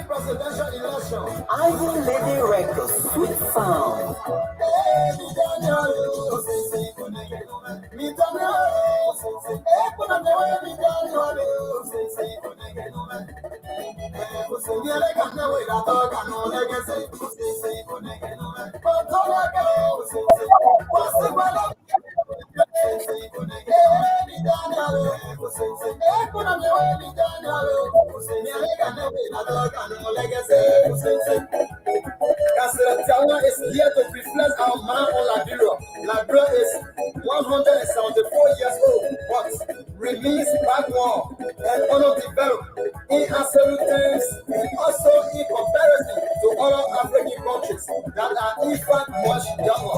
Presidential election. Ivy Lady Records, Sweet Sound. Tiawa is here to reflect our man on Liberia. Liberia is 174 years old, but remains backward and underdeveloped in absolute terms and also in comparison to other African countries that are in fact much younger.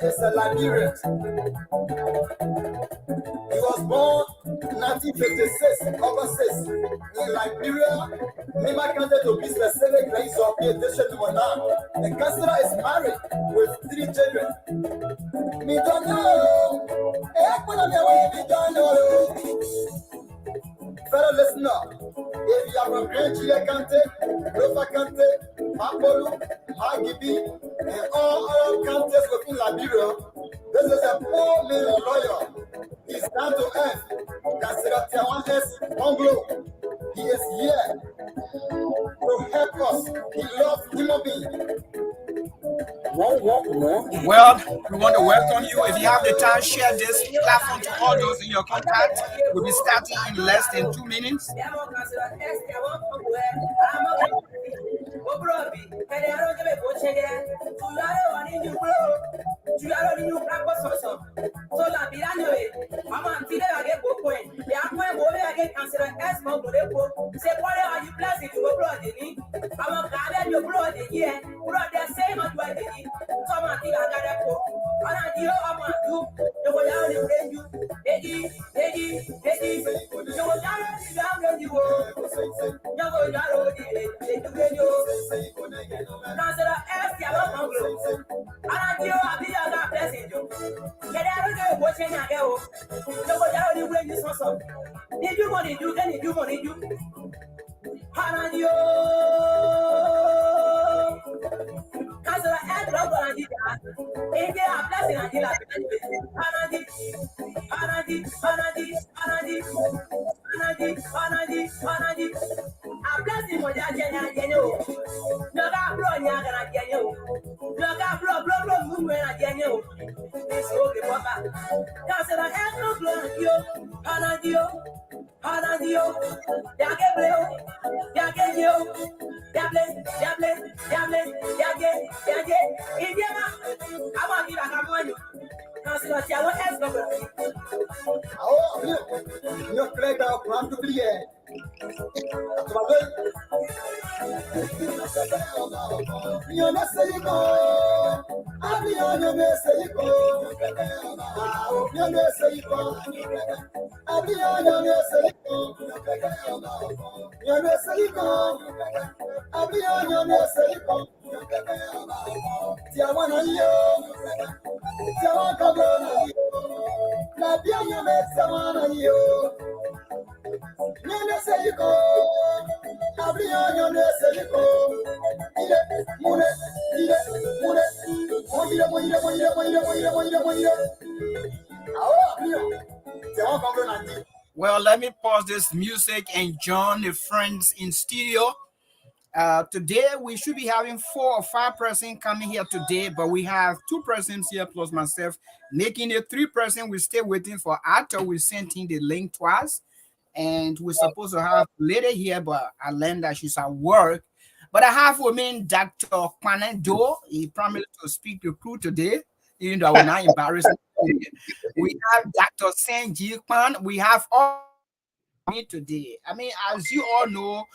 Is a Liberian. He was born 1956, August 6, in Liberia. Lima County to be specific, place of the addition to Monan. The Cassera is married with 3 children. Me don't know. Me don't know. Fellow listener, if you are from Grand Chile County, Rosa County, Mapolu, Magibi, and all other counties within Liberia, this is a poor little lawyer. He's down to earth. Consider Tiawan's Anglo. He is here to help us. He loves human beings. Well, we want to welcome you. If you have the time, share this platform to all those in your contact. We'll be starting in less than 2 minutes. Well, let me pause this music and join the friends in studio. Today we should be having 4 or 5 persons coming here today, but we have 2 persons here plus myself, making it 3 persons. We're still waiting for Arthur. We sent in the link twice, and we're supposed to have later here, but I learned that she's at work. But I have with me Dr. Kwanendo. He promised to speak to crew today, even though I will not embarrass him. We have Dr. Sanji Kwan. We have all me today. I mean, as you all know,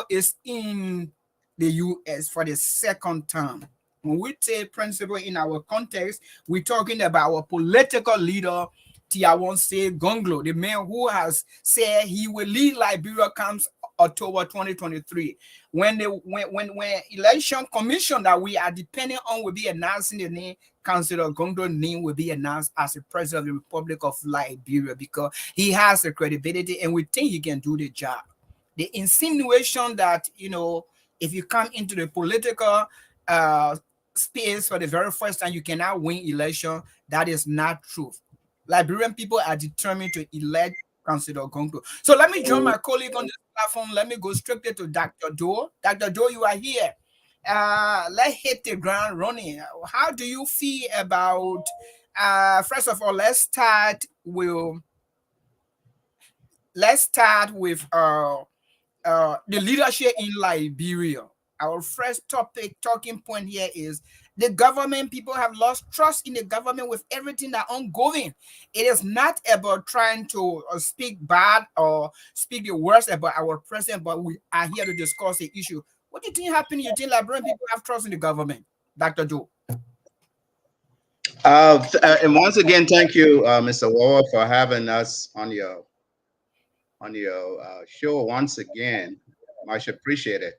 is in the US for the second time. When we say principle in our context, we're talking about our political leader, Tiawonse Gonglo, the man who has said he will lead Liberia comes October 2023. When the when election commission that we are depending on will be announcing the name, Councillor Gonglo's name will be announced as the president of the Republic of Liberia because he has the credibility and we think he can do the job. The insinuation that, you know, if you come into the political space for the very first time, you cannot win election, that is not true. Liberian people are determined to elect Councillor Gonglo. So let me join my colleague on this platform. Let me go straight to Dr. Doe. Dr. Doe, you are here. Let's hit the ground running. How do you feel about, first of all, let's start with the leadership in Liberia. Our first talking point here is the government. People have lost trust in the government with everything that ongoing. It is not about trying to speak bad or speak the worst about our president, but we are here to discuss the issue. What do you think happened? You think Liberian people have trust in the government? Dr. Joe. And once again, thank you, Mr. Wawa, for having us on your show once again. Much appreciated.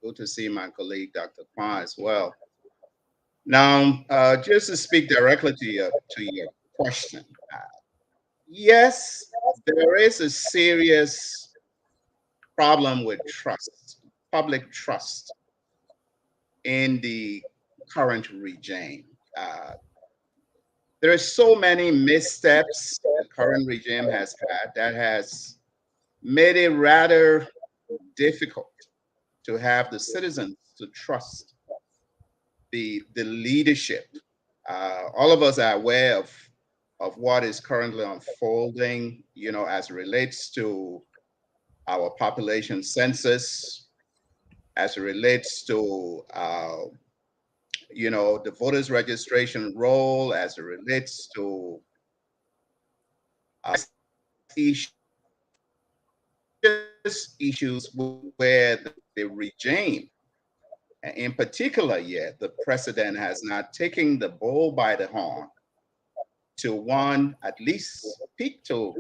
Good to see my colleague, Dr. Kwan, as well. Now, just to speak directly to your question, yes, there is a serious problem with trust, public trust, in the current regime. There are so many missteps the current regime has had that has made it rather difficult to have the citizens to trust the leadership. All of us are aware of what is currently unfolding, you know, as it relates to our population census, as it relates to you know, the voters registration roll, as it relates to issues where the regime, in particular, yet the president has not taken the bull by the horn to one, at least speak to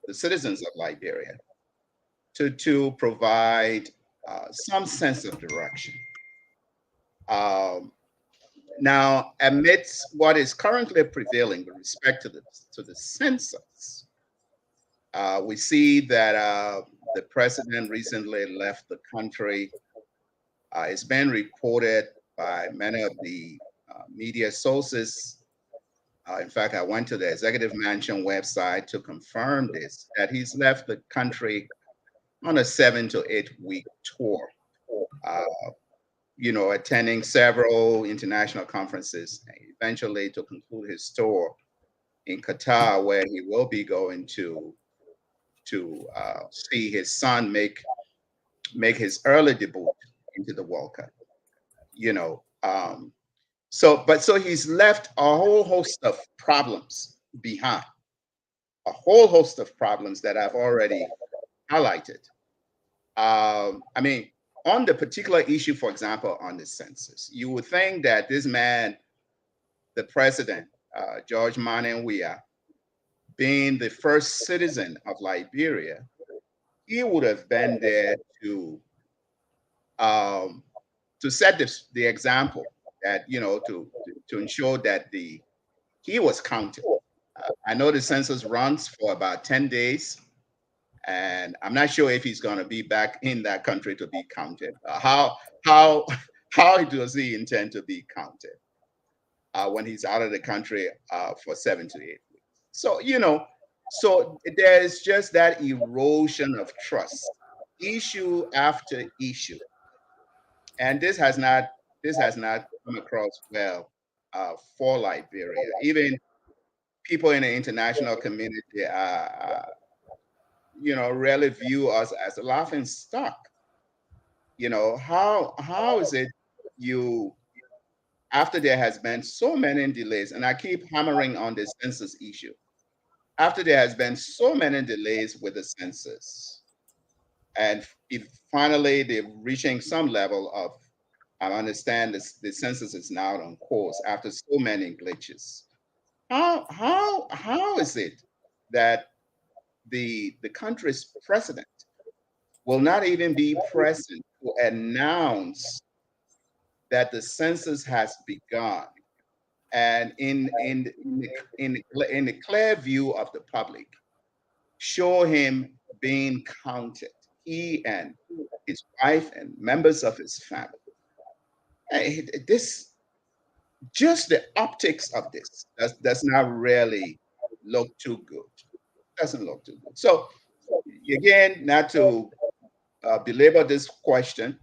the citizens of Liberia, to provide some sense of direction. Now, amidst what is currently prevailing with respect to the census, we see that the president recently left the country. It's been reported by many of the media sources. In fact, I went to the Executive Mansion website to confirm this, that he's left the country on a 7 to 8 week tour. You know, attending several international conferences, eventually to conclude his tour in Qatar, where he will be going to see his son make his early debut into the World Cup. You know, so he's left a whole host of problems behind, a whole host of problems that I've already highlighted. I mean, on the particular issue, for example, on the census, you would think that this man, the president, George Manneh Weah, being the first citizen of Liberia, he would have been there to set the example, that, you know, to ensure that he was counted. I know the census runs for about 10 days. And I'm not sure if he's going to be back in that country to be counted. How does he intend to be counted when he's out of the country for 7 to 8 weeks? So, you know, so there's just that erosion of trust, issue after issue, and this has not come across well for Liberia. Even people in the international community are you know, really view us as a laughing stock. how is it you, after there has been so many delays, and I keep hammering on the census issue, after there has been so many delays with the census, and if finally they're reaching some level of, I understand this, the census is now on course after so many glitches. How is it that the country's president will not even be present to announce that the census has begun, and in the clear view of the public, show him being counted, he and his wife and members of his family. This, just the optics of this does not really look too good. Doesn't look too good. So again, not to belabor this question,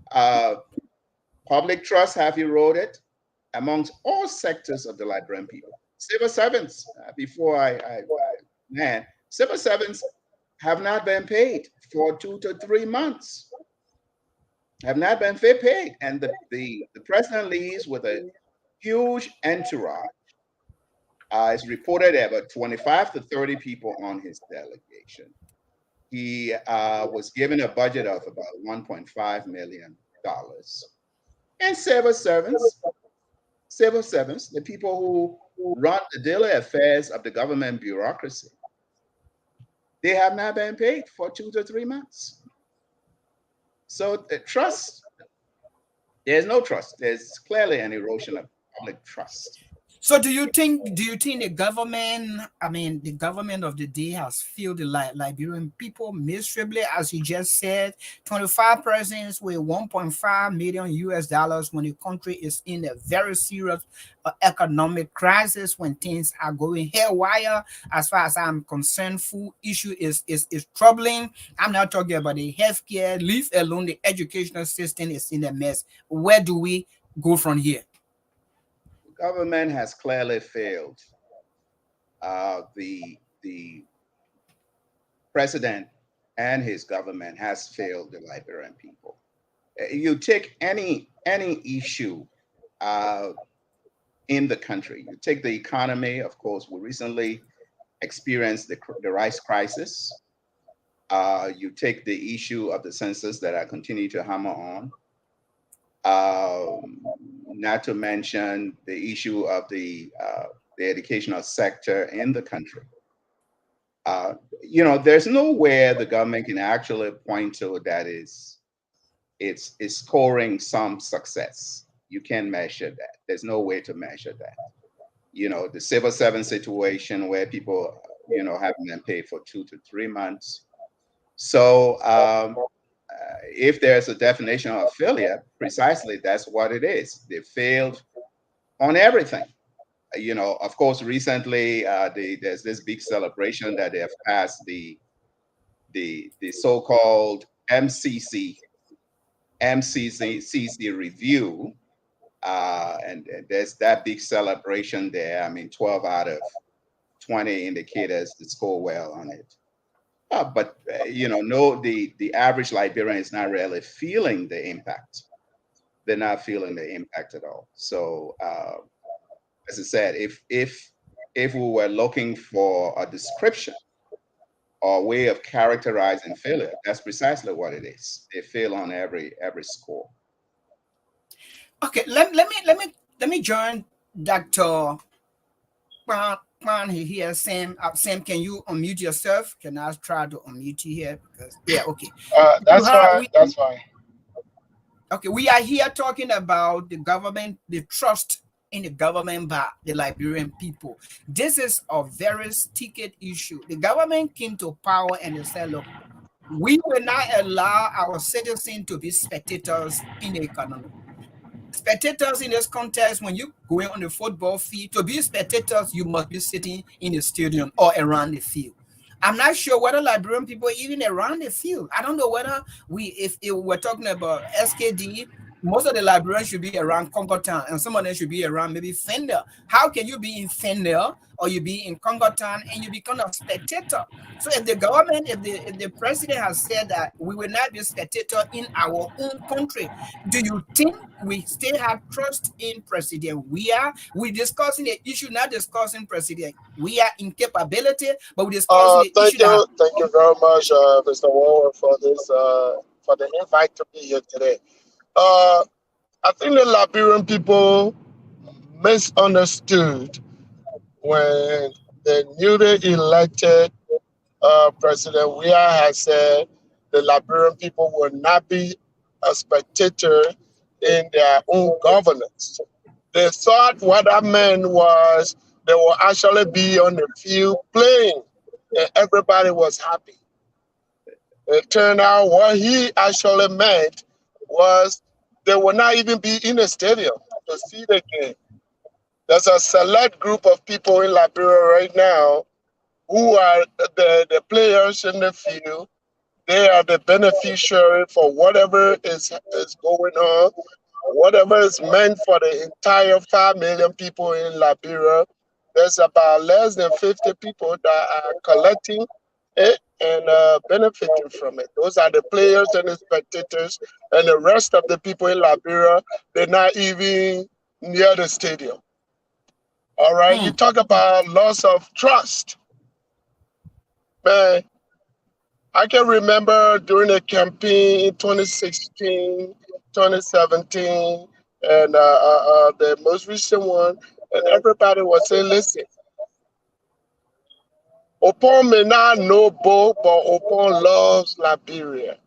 public trust have eroded amongst all sectors of the Liberian people. Civil servants, civil servants have not been paid for 2 to 3 months. Have not been paid, and the president leaves with a huge entourage. It's reported about 25 to 30 people on his delegation. He was given a budget of about $1.5 million. And civil servants, the people who run the daily affairs of the government bureaucracy, they have not been paid for 2 to 3 months. So the trust, there's no trust. There's clearly an erosion of public trust. So do you think the government, I mean, the government of the day has failed the Liberian people miserably, as you just said? 25 presidents with 1.5 million US dollars when the country is in a very serious economic crisis, when things are going haywire. As far as I'm concerned, food issue is troubling. I'm not talking about the healthcare, leave alone the educational system is in a mess. Where do we go from here? Government has clearly failed. The president and his government has failed the Liberian people. You take any issue in the country. You take the economy. Of course, we recently experienced the rice crisis. You take the issue of the census that I continue to hammer on. Not to mention the issue of the educational sector in the country. There's nowhere the government can actually point to that it's scoring some success. You can't measure that. There's no way to measure that. The civil servant situation where people, haven't been paid for 2 to 3 months. So, if there's a definition of failure, precisely that's what it is. They failed on everything. Of course, recently there's this big celebration that they have passed the so-called MCC review, and there's that big celebration there. I mean, 12 out of 20 indicators that score well on it. But the average Liberian is not really feeling the impact. They're not feeling the impact at all. So, as I said, if we were looking for a description or way of characterizing failure, that's precisely what it is. They fail on every score. Okay, let me join Dr. Kwan here. Sam, can you unmute yourself? Can I try to unmute you here? Because okay. That's fine. Okay, we are here talking about the government, the trust in the government by the Liberian people. This is a very sticky issue. The government came to power and they said, look, we will not allow our citizens to be spectators in the economy. Spectators in this context, when you go on the football field, to be spectators, you must be sitting in the stadium or around the field. I'm not sure whether Liberian people even around the field. I don't know whether if we're talking about SKD, most of the Liberians should be around Congo Town, and some of them should be around maybe Fender. How can you be in Fender or you be in Congo Town and you become a spectator? So if the government, if the president has said that we will not be a spectator in our own country, do you think we still have trust in President we discussing the issue, not discussing President incapability, but we discussing the issue that Thank you very much, Mr. Warren, for this for the invite to be here today. I think the Liberian people misunderstood when the newly elected President Weah has said the Liberian people will not be a spectator in their own governance. They thought what that meant was they will actually be on the field playing, and everybody was happy. It turned out what he actually meant was they will not even be in the stadium to see the game. There's a select group of people in Liberia right now who are the players in the field. They are the beneficiary for whatever is going on, whatever is meant for the entire 5 million people in Liberia. There's about less than 50 people that are collecting it and benefiting from it. Those are the players and the spectators, and the rest of the people in Liberia, they're not even near the stadium. All right, you talk about loss of trust. Man, I can remember during the campaign in 2016, 2017, and the most recent one, and everybody was saying, listen, Opon may not know Bo, but Opon loves Liberia.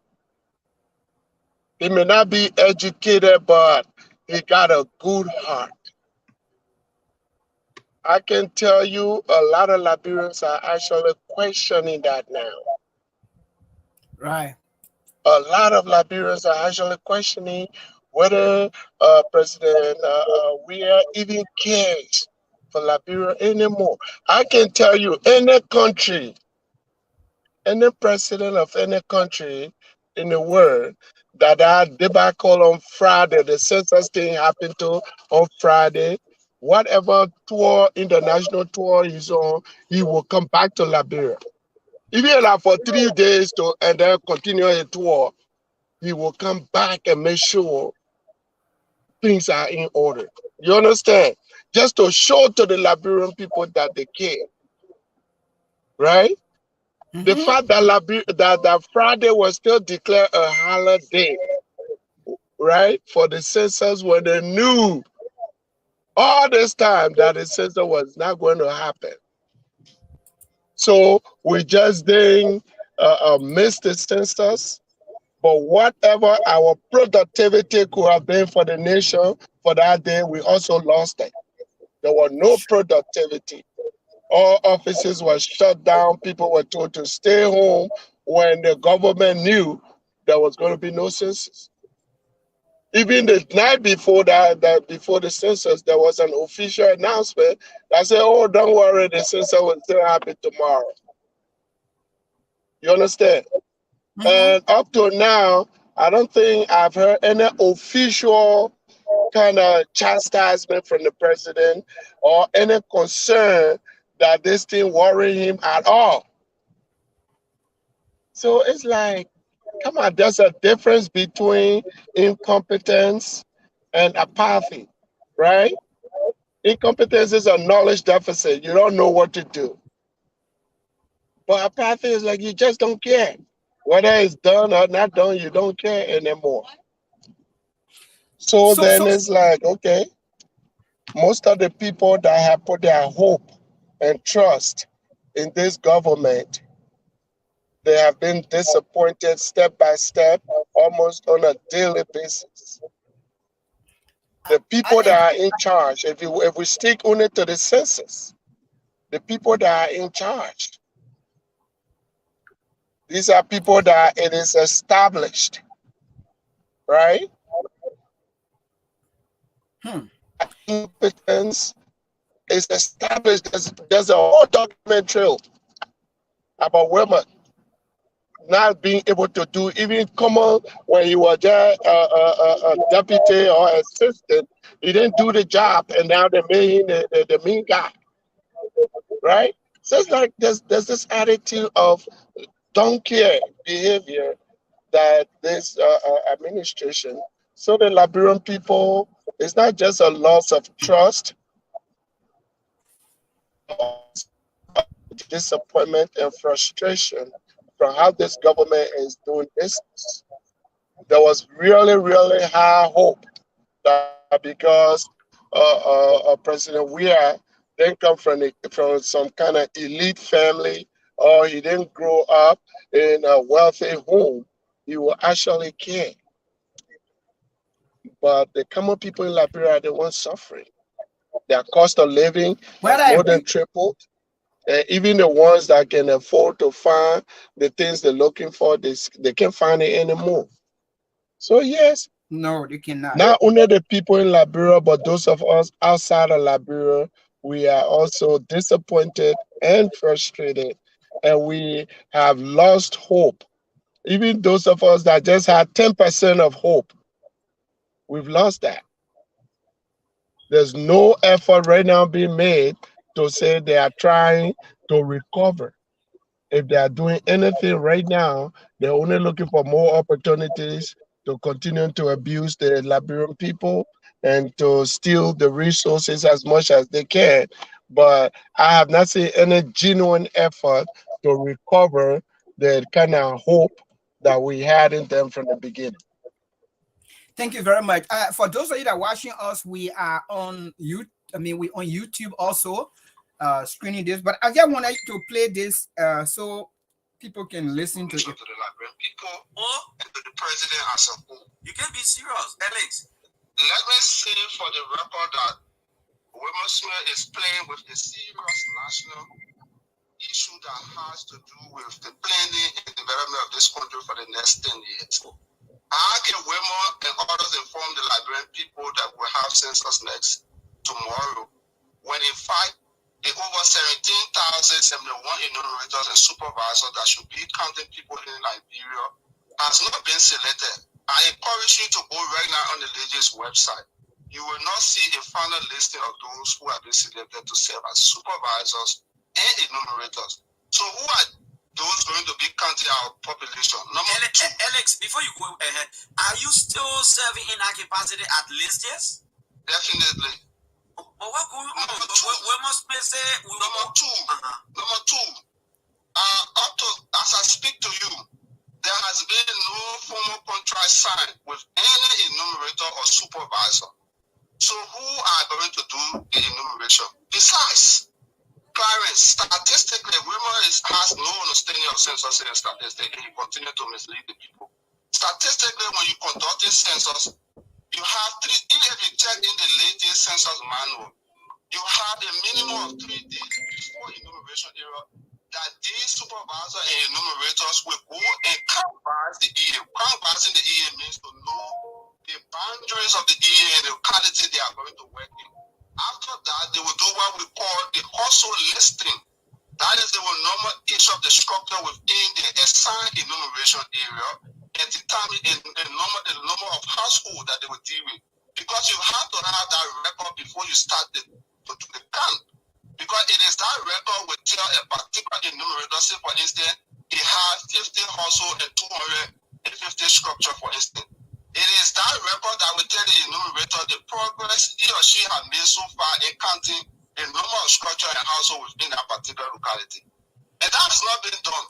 He may not be educated, but he got a good heart. I can tell you a lot of Liberians are actually questioning that now. right. A lot of Liberians are actually questioning whether President Weah even cares for Liberia anymore. I can tell you, any country, any president of any country in the world that debacle on Friday, the census thing happened to on Friday, whatever tour, international tour he's on, he will come back to Liberia. Even like for 3 days and then continue a tour, he will come back and make sure things are in order. You understand? Just to show to the Liberian people that they care. Right? The fact that, that Friday was still declared a holiday, right, for the census, when they knew all this time that the census was not going to happen. So we just didn't miss the census, but whatever our productivity could have been for the nation for that day, we also lost it. There was no productivity. All offices were shut down. People were told to stay home when the government knew there was going to be no census. Even the night before before the census, there was an official announcement that said, "Oh, don't worry, the census will still happen tomorrow." You understand? And up to now, I don't think I've heard any official kind of chastisement from the president or any concern that this thing worrying him at all. So it's like, come on, there's a difference between incompetence and apathy, right? Incompetence is a knowledge deficit. You don't know what to do. But apathy is like you just don't care. Whether it's done or not done, you don't care anymore. So then it's like, okay, most of the people that have put their hope and trust in this government, they have been disappointed step by step, almost on a daily basis. The people that are in charge, if we stick only to the census, the people that are in charge, these are people that it is established, right? Competence is established. There's a whole document trail about women. not being able to do even common when he was just a deputy or assistant. He didn't do the job, and now they made him the mean guy, right? So it's like there's this attitude of don't care behavior that this administration. So the Liberian people, it's not just a loss of trust, disappointment and frustration from how this government is doing business. There was really, really high hope that because President Weah didn't come from some kind of elite family or he didn't grow up in a wealthy home, he will actually care. But the common people in Liberia, they weren't suffering. Their cost of living more than tripled. And even the ones that can afford to find the things they're looking for, they can't find it anymore. So yes, no, they cannot. Not only the people in Liberia, but those of us outside of Liberia, we are also disappointed and frustrated, and we have lost hope. Even those of us that just had 10% of hope, we've lost that. There's no effort right now being made to say they are trying to recover. If they are doing anything right now, they're only looking for more opportunities to continue to abuse the Liberian people and to steal the resources as much as they can. But I have not seen any genuine effort to recover the kind of hope that we had in them from the beginning. Thank you very much. For those of you that are watching us, we are on YouTube. We on YouTube also screening this. But I just wanted to play this so people can listen to it. To the Liberian people and to the president as a whole. You can be serious, Alex. Let me say for the record that Wilmer Smith is playing with a serious national issue that has to do with the planning and development of this country for the next 10 years. How can Wilmer and others inform the Liberian people that we have census next tomorrow, when in fact the over 17,071 enumerators and supervisors that should be counting people in Liberia has not been selected? I encourage you to go right now on the Legis website. You will not see a final listing of those who have been selected to serve as supervisors and enumerators. So who are those going to be counting our population? Alex, before you go ahead, are you still serving in that capacity at Legis? Definitely. But what going on? We must say number two. Up to as I speak to you, there has been no formal contract signed with any enumerator or supervisor. So who are going to do the enumeration? Besides, Clarence, statistically, women has no understanding of census and statistics, and you continue to mislead the people. Statistically, when you conduct a census, you have three. Even if you check in the latest census manual, you have a minimum of 3 days before enumeration era that these supervisors and enumerators will go and canvass the EA. Canvassing the EA means to know the boundaries of the EA and the locality they are going to work in. After that, they will do what we call the household listing. That is, they will number each of the structure within the assigned enumeration area and determine the number of households that they will deal with. Because you have to have that record before you start to do the count. Because it is that record will tell a particular enumerator, say for instance, he has 50 households and 250 structure, for instance. It is that record that will tell the enumerator the progress he or she has made so far in counting the number of structure and household within that particular locality. And that has not been done.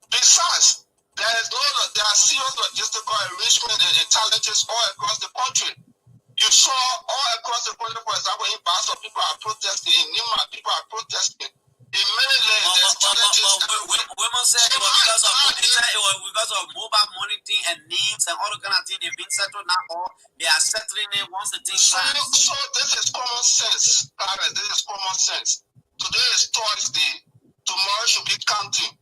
Besides, there are serious logistical arrangements and challenges all across the country. You saw all across the country, for example, in Basel, people are protesting. In Nima, people are protesting. In many lands, there's challenges. Women said it was because of mobile monitoring and names and all the kind of things. They've been settled now, or they are settling it once the thing starts. So this is common sense, parents. This is common sense. Today is Thursday. Tomorrow should be counting.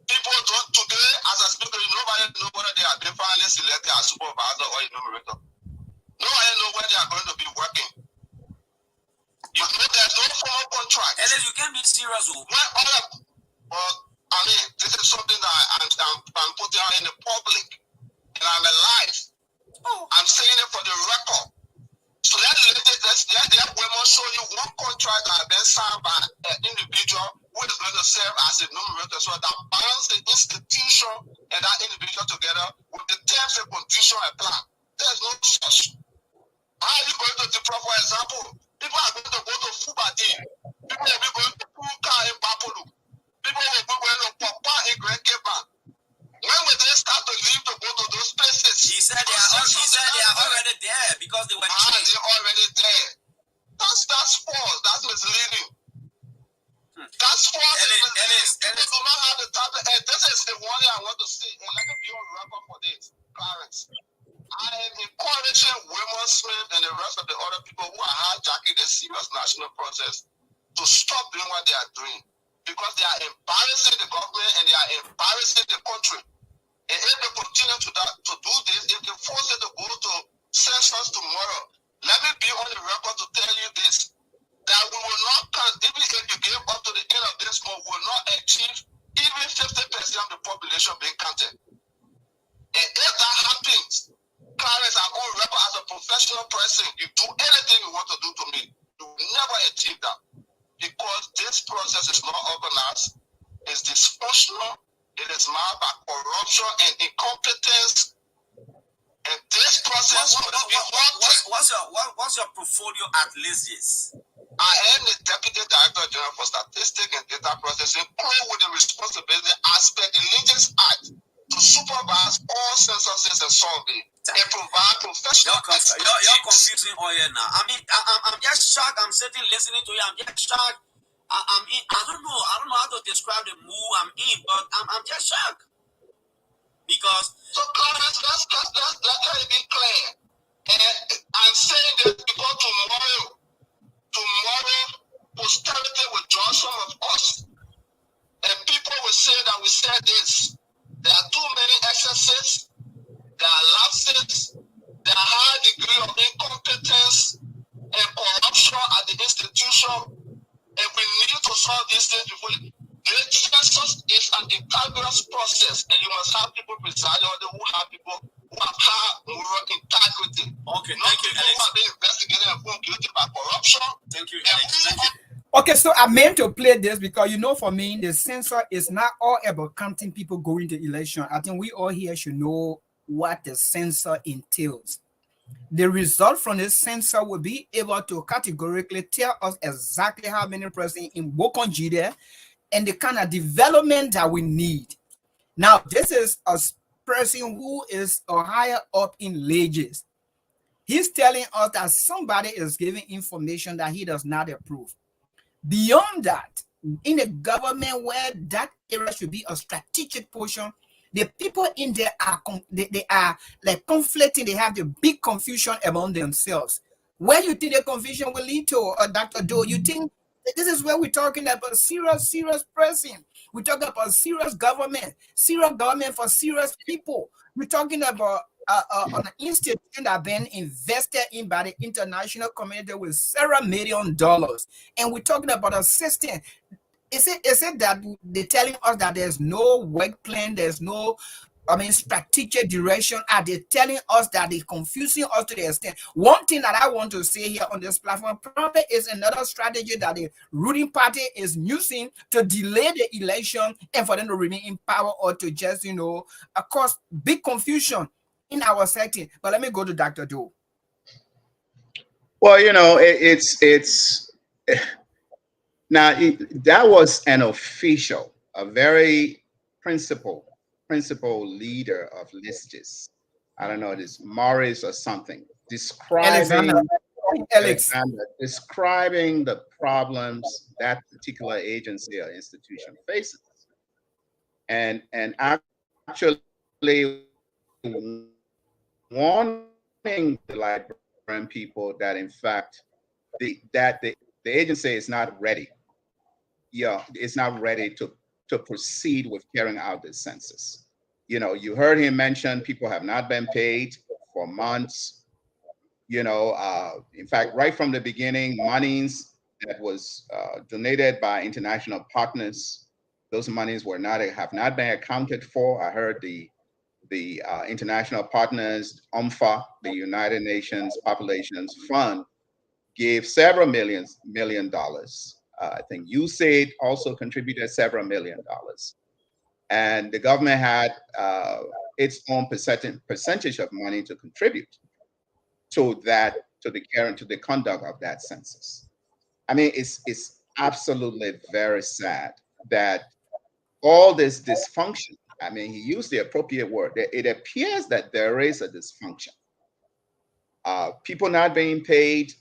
People don't today, as I speak, nobody knows whether they have been finally selected as supervisor or enumerator. Nobody knows where they are going to be working. You know, there's no formal contract. And then you can't be serious. Well, I mean, this is something that I'm putting out in the public, and I'm alive. I'm saying it for the record. So let women show you one contract that has been signed by an individual who is going to serve as a numerator, so that binds the institution and that individual together with the terms and conditions apply. There's no such. How are you going to deploy, for example? People are going to go to Fubadi. People will be going to Puka in Bapulu. People will be going to Papa in Grand Cape. When will they start to leave to go to those places? He said they are already there because they were trained. They're already there. That's false. That's misleading. That's false. People do not have the type of, and this is the one thing I want to say, and let me be on record for this, Clarence. I am encouraging Women Smith and the rest of the other people who are hijacking the serious national process to stop doing what they are doing, because they are embarrassing the government and they are embarrassing the country. And if they continue to do this, if they force it to go to census tomorrow, let me be on the record to tell you this, that we will not count, even if you give up to the end of this month, we will not achieve even 50% of the population being counted. And if that happens, Clarence, I'm on record as a professional person, you do anything you want to do to me, you will never achieve that. Because this process is not organized, it's dysfunctional, it is marked by corruption and incompetence. And this process what's your portfolio at Lysias? I am the Deputy Director General for Statistics and Data Processing, with the responsibility aspect the Legends Act to supervise all censuses and survey and provide professional expertise. You're confusing all here now. I mean, I'm just shocked. I'm sitting listening to you. I'm just shocked. I'm in. I don't know how to describe the mood I'm in, but I'm just shocked because. So Clarence, let's be clear. And I'm saying this because tomorrow, posterity will judge some of us, and people will say that we said this. There are too many excesses. There are lapses. There are high degree of incompetence and corruption at the institution. And we need to solve these things before. The census is an integrous process, and you must have people presiding on it who have people who have high moral integrity. Okay, not thank you, people Alex. who have been investigated and found guilty by corruption. Thank you, Alex. Thank you. Okay, so I meant to play this because, you know, for me, the census is not all about counting people going to election. I think we all here should know what the census entails. The result from this census will be able to categorically tell us exactly how many persons in Bokonji there and the kind of development that we need. Now, this is a person who is a higher up in Legends. He's telling us that somebody is giving information that he does not approve. Beyond that, in a government where that area should be a strategic portion, the people in there are they are like conflicting. They have the big confusion among themselves. Where you think the confusion will lead to, Dr. Doe? You think this is where we're talking about serious pressing. We're talking about serious government for serious people. We're talking about an institution that been invested in by the international community with $7 million, and we're talking about a system. Is it that they're telling us that there's no work plan, there's no, strategic direction? Are they telling us that they're confusing us to the extent? One thing that I want to say here on this platform probably is another strategy that the ruling party is using to delay the election and for them to remain in power, or to just, cause big confusion in our setting. But let me go to Dr. Doe. Well, it's now that was an official, a very principal leader of Lysias. I don't know, this Morris or something, describing the problems that particular agency or institution faces, and actually warning the Liberian people that in fact the agency is not ready. It's not ready to proceed with carrying out this census. You heard him mention people have not been paid for months. In fact, right from the beginning, monies that was donated by international partners Those monies have not been accounted for. I heard the international partners, UNFPA, the United Nations Populations Fund, gave several million dollars. I think USAID also contributed several $million, and the government had its own percentage of money to contribute to the conduct of that census. I mean, it's absolutely very sad that all this dysfunction. I mean, he used the appropriate word. It appears that there is a dysfunction. People not being paid.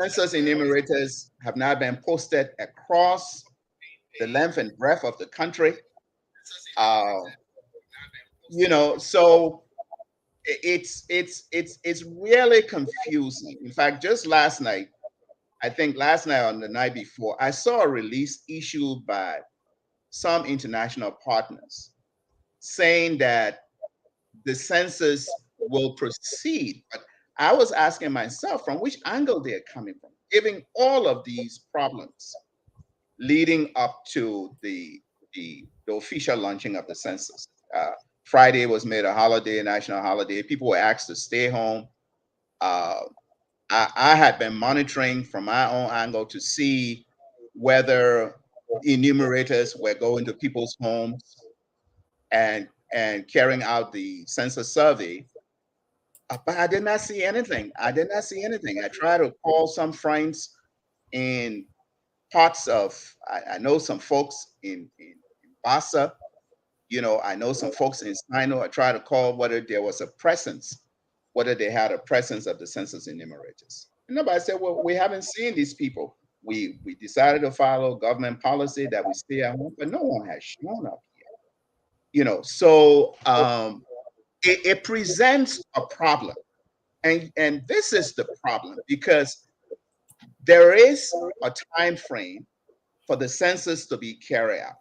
Census enumerators have not been posted across the length and breadth of the country. So it's really confusing. In fact, just last night, I think last night or the night before, I saw a release issued by some international partners saying that the census will proceed. But I was asking myself from which angle they're coming from, given all of these problems leading up to the official launching of the census. Friday was made a holiday, a national holiday. People were asked to stay home. I had been monitoring from my own angle to see whether enumerators were going to people's homes and carrying out the census survey. But I did not see anything. I tried to call some friends in parts of, I know some folks in Bassa, I know some folks in Sino. I tried to call whether there was a presence, whether they had a presence of the census enumerators. And nobody said, well, we haven't seen these people. We decided to follow government policy that we stay at home, but no one has shown up yet. So it presents a problem. And this is the problem, because there is a time frame for the census to be carried out.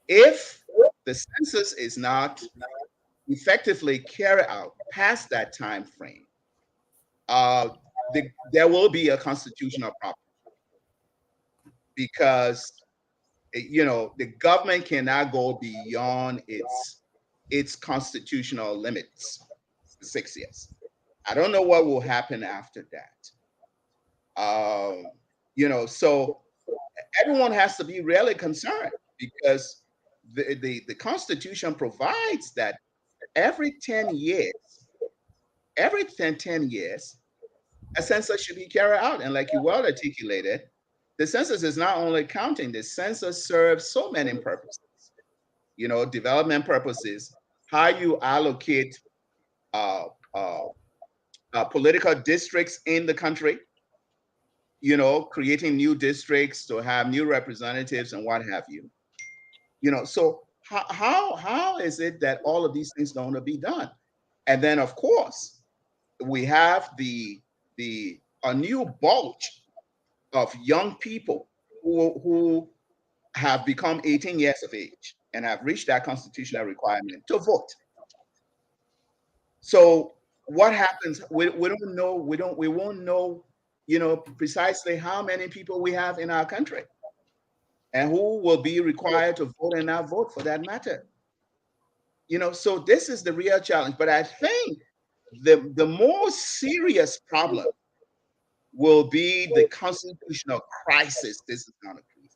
If the census is not effectively carried out past that time frame, there will be a constitutional problem, because the government cannot go beyond its constitutional limits, 6 years. I don't know what will happen after that. So everyone has to be really concerned, because the Constitution provides that every 10 years, a census should be carried out. And like you well articulated, the census is not only counting, the census serves so many purposes, development purposes, how you allocate political districts in the country, creating new districts to have new representatives and what have you. So how is it that all of these things don't be done? And then, of course, we have a new bulge of young people who have become 18 years of age and have reached that constitutional requirement to vote. So what happens? We don't know. We won't know, precisely how many people we have in our country, and who will be required to vote and not vote, for that matter. So this is the real challenge. But I think the more serious problem will be the constitutional crisis this is going to create.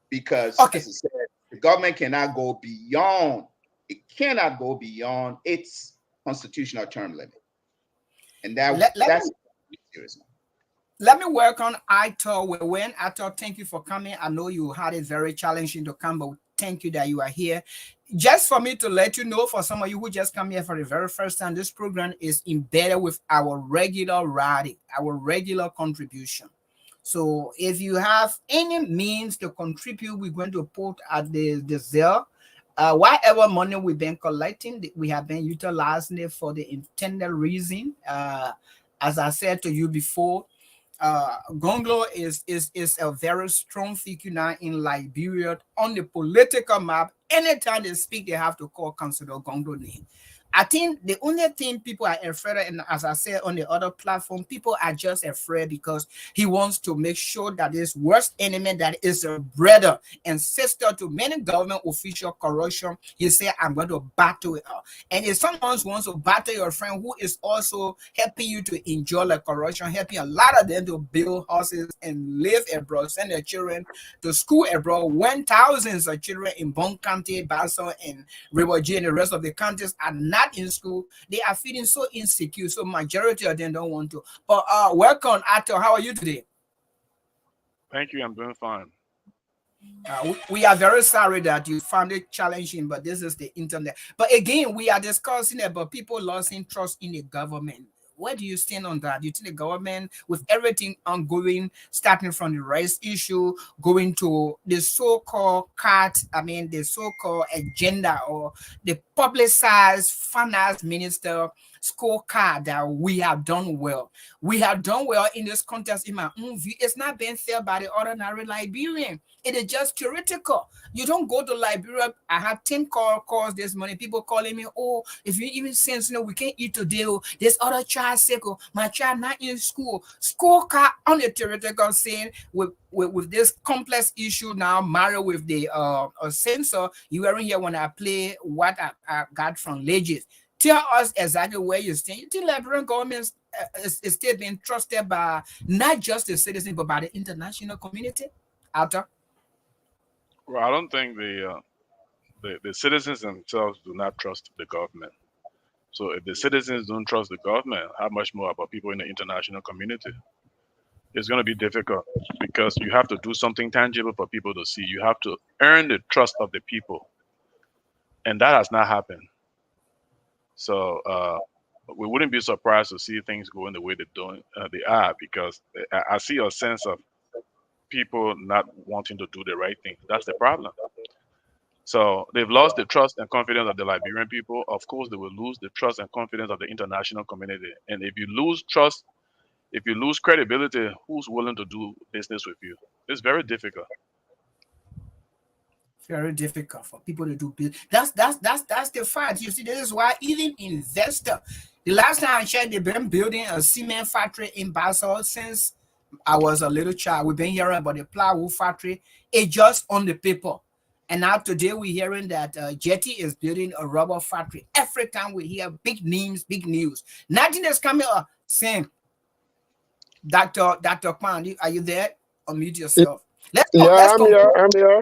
Because, as I said, the government cannot go beyond its constitutional term limit. And that's serious. Let me work on Aitor. When Aitor, thank you for coming. I know you had it very challenging to come, but thank you that you are here. Just for me to let you know, for some of you who just come here for the very first time, this program is embedded with our regular writing, our regular contribution. So if you have any means to contribute, we're going to put at the Zelle. Whatever money we've been collecting, we have been utilizing it for the intended reason. As I said to you before, Gonglo is a very strong figure now in Liberia on the political map Anytime they speak, they have to call Councilor Gongdo name. I think the only thing people are afraid of, and as I said on the other platform, people are just afraid because he wants to make sure that his worst enemy, that is a brother and sister to many government official corruption, he said, I'm going to battle it out. And if someone wants to battle your friend who is also helping you to enjoy the corruption, helping a lot of them to build houses and live abroad, send their children to school abroad, when thousands of children in Bon County, Basel, and River G, and the rest of the counties are not in school, they are feeling so insecure. So majority of them don't want to. But welcome, Ato. How are you today? Thank you. I'm doing fine. We are very sorry that you found it challenging, but this is the internet. But again, we are discussing about people losing trust in the government. Where do you stand on that? Do you think the government, with everything ongoing, starting from the rice issue, going to the so-called the so-called agenda or the publicized finance minister scorecard, that we have done well? We have done well in this contest, in my own view. It's not being felt by the ordinary Liberian. It is just theoretical. You don't go to Liberia. I had 10 calls this morning. People calling me, oh, if you even sense, we can't eat today. Oh, this other child sick. Oh, my child not in school. Scorecard on the theoretical saying with this complex issue now, married with the censor. You weren't here when I play what I got from Legis. Tell us exactly where you stand. You think Liberian government is still being trusted by not just the citizens, but by the international community? Alta? Well, I don't think the citizens themselves do not trust the government. So if the citizens don't trust the government, how much more about people in the international community? It's going to be difficult because you have to do something tangible for people to see. You have to earn the trust of the people. And that has not happened. So we wouldn't be surprised to see things going the way they are, because I see a sense of people not wanting to do the right thing. That's the problem. So they've lost the trust and confidence of the Liberian people. Of course, they will lose the trust and confidence of the international community. And if you lose trust, if you lose credibility, who's willing to do business with you? It's very difficult. Very difficult for people to do business. That's the fact. You see, this is why even investor, the last time I checked, they've been building a cement factory in Basel since I was a little child. We've been hearing about the plywood factory. It's just on the paper. And now today we're hearing that Jetty is building a rubber factory. Every time we hear big names, big news. Nothing is coming up. Same. Dr. Kwan, are you there? Unmute yourself. I'm here.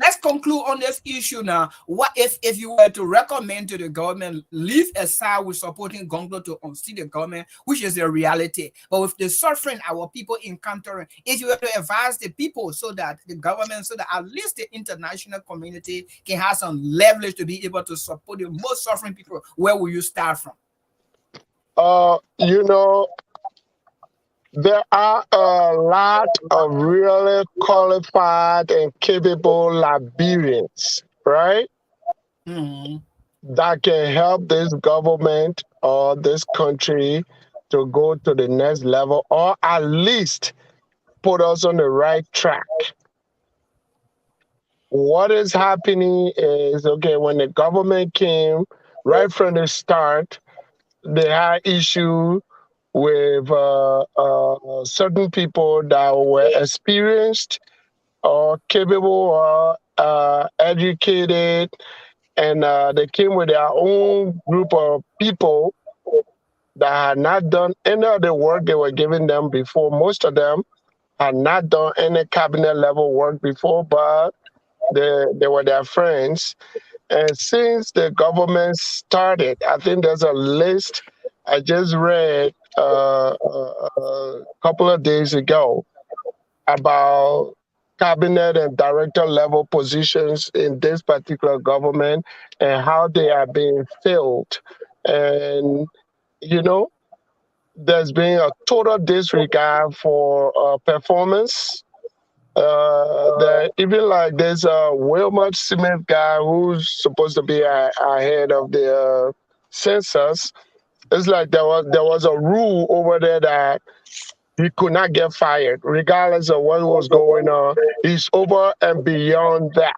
Let's conclude on this issue now. What if you were to recommend to the government, leave aside with supporting Gongdo to unseat the government, which is a reality, but with the suffering our people encountering, if you were to advise the people so that the government, so that at least the international community can have some leverage to be able to support the most suffering people, where will you start from? There are a lot of really qualified and capable Liberians, right? Mm-hmm. That can help this government or this country to go to the next level, or at least put us on the right track. What is happening is, when the government came, right from the start, they had issue with certain people that were experienced or capable or educated, and they came with their own group of people that had not done any of the work they were giving them before. Most of them had not done any cabinet level work before, but they were their friends. And since the government started, I think there's a list I just read a couple of days ago about cabinet and director level positions in this particular government and how they are being filled. And, there's been a total disregard for performance. Even like there's a Wilmot Smith guy who's supposed to be ahead of the census. It's like there was a rule over there that he could not get fired, regardless of what was going on. He's over and beyond that.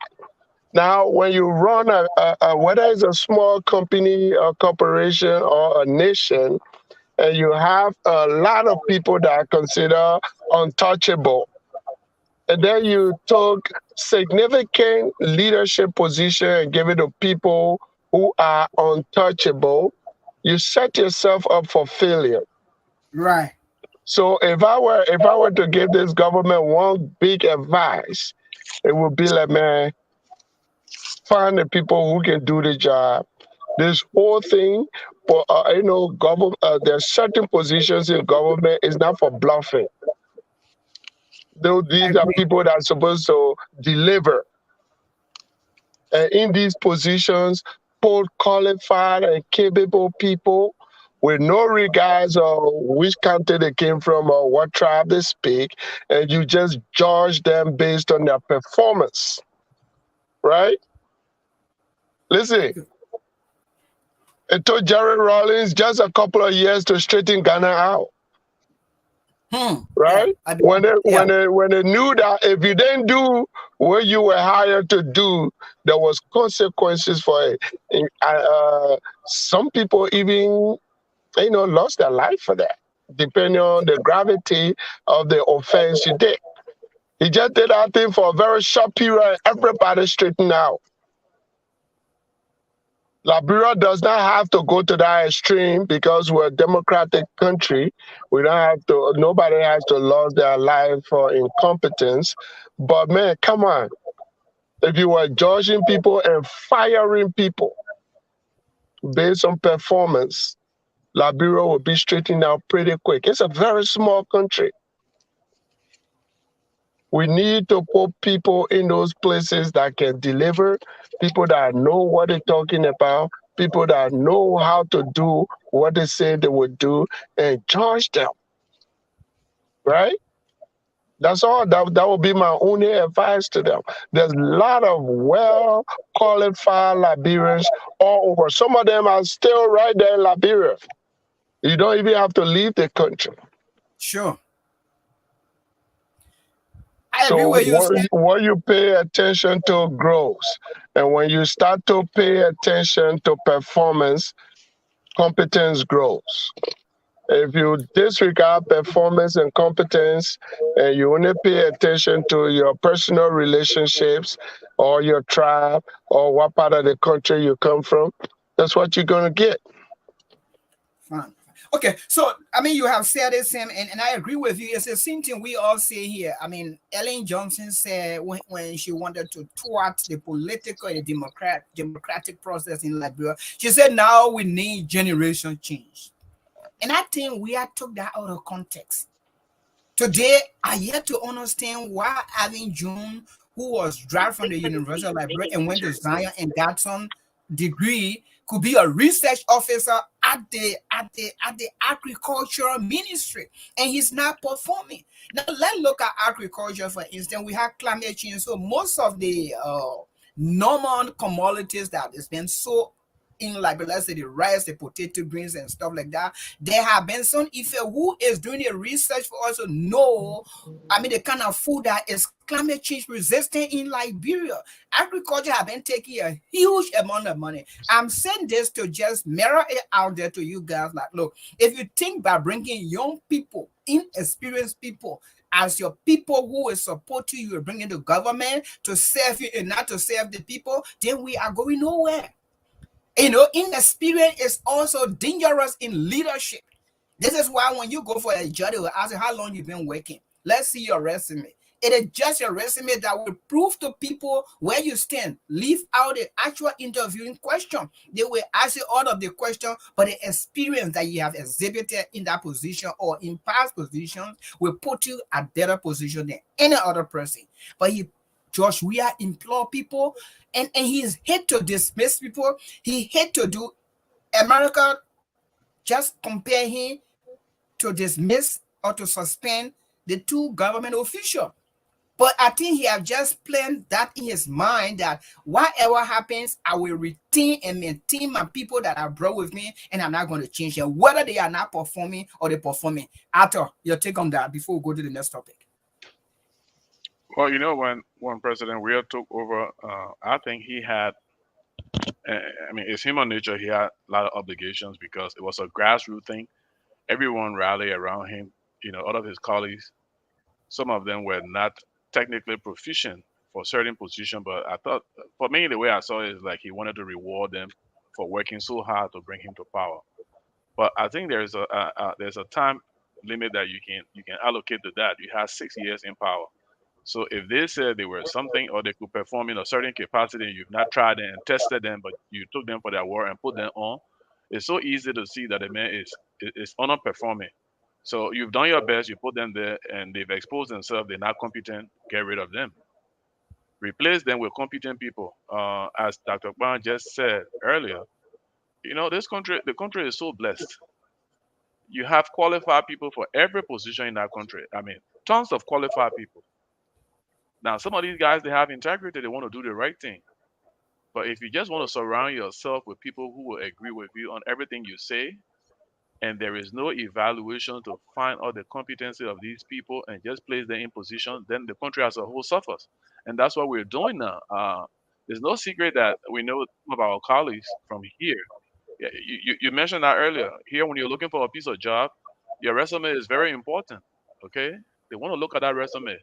Now, when you run whether it's a small company, a corporation, or a nation, and you have a lot of people that are considered untouchable, and then you took significant leadership position and give it to people who are untouchable, you set yourself up for failure. Right. So if I were to give this government one big advice, it would be like, man, find the people who can do the job. This whole thing, but government. There's certain positions in government is not for bluffing. These are people that are supposed to deliver. And in these positions, both qualified and capable people with no regards of which country they came from or what tribe they speak, and you just judge them based on their performance, right? Listen, it took Jerry Rawlings just a couple of years to straighten Ghana out. Right? Yeah. When they knew that if you didn't do what you were hired to do, there was consequences for it. And, some people even, lost their life for that, depending on the gravity of the offense you did. He just did that thing for a very short period, and everybody straightened out. Liberia does not have to go to that extreme because we're a democratic country. We don't have to, nobody has to lose their life for incompetence. But man, come on. If you were judging people and firing people based on performance, Liberia will be straightened out pretty quick. It's a very small country. We need to put people in those places that can deliver, people that know what they're talking about, people that know how to do what they say they would do, and judge them. Right? That's all. That would be my only advice to them. There's a lot of well-qualified Liberians all over. Some of them are still right there in Liberia. You don't even have to leave the country. Sure. So what you pay attention to grows. And when you start to pay attention to performance, competence grows. If you disregard performance and competence, and you only pay attention to your personal relationships or your tribe or what part of the country you come from, that's what you're going to get. Fine. Okay, so I mean, you have said it, Sam, and I agree with you. It's the same thing we all say here. I mean, Ellen Johnson said when she wanted to thwart the political and democratic process in Liberia, she said, now we need generation change. And I think we have took that out of context. Today, I yet to understand why Allen June, who was dropped from the University of Liberia and went to Zion and got some degree, could be a research officer at the agricultural ministry, and he's not performing. Now let's look at agriculture. For instance, we have climate change. So most of the normal commodities that has been so in Liberia, let's say the rice, the potato, greens, and stuff like that, there have been some Ife who is doing the research for us to know, I mean, the kind of food that is climate change resistant in Liberia. Agriculture have been taking a huge amount of money. I'm saying this to just mirror it out there to you guys. Like, look, if you think by bringing young people, inexperienced people, as your people who will support you, you are bringing the government to serve you and not to serve the people, then we are going nowhere. You know, inexperience is also dangerous in leadership. This is why when you go for a job, they will ask you how long you've been working. Let's see your resume. It is just your resume that will prove to people where you stand. Leave out the actual interviewing question. They will ask you all of the questions, but the experience that you have exhibited in that position or in past positions will put you at better position than any other person. But Josh, we are implore people, and he's hate to dismiss people. He hate to do America, just compare him to dismiss or to suspend the two government officials. But I think he have just planned that in his mind that whatever happens, I will retain and maintain my people that are brought with me, and I'm not going to change them, whether they are not performing or they're performing. Arthur, your take on that before we go to the next topic. Well, you know, when President Weir took over, I think he had. I mean, it's human nature. He had a lot of obligations because it was a grassroots thing. Everyone rallied around him. You know, all of his colleagues. Some of them were not technically proficient for certain position, but I thought, for me, the way I saw it is like he wanted to reward them for working so hard to bring him to power. But I think there's a time limit that you can allocate to that. You have 6 years in power. So if they said they were something or they could perform in a certain capacity, and you've not tried them and tested them, but you took them for their word and put them on, it's so easy to see that the man is underperforming. So you've done your best, you put them there, and they've exposed themselves. They're not competent. Get rid of them. Replace them with competent people. As Dr. Ban just said earlier, you know, the country is so blessed. You have qualified people for every position in that country. I mean, tons of qualified people. Now, some of these guys, they have integrity. They want to do the right thing. But if you just want to surround yourself with people who will agree with you on everything you say, and there is no evaluation to find out the competency of these people and just place them in position, then the country as a whole suffers. And that's what we're doing now. There's no secret that we know some of our colleagues from here. Yeah, you mentioned that earlier. Here, when you're looking for a piece of job, your resume is very important. Okay? They want to look at that resume.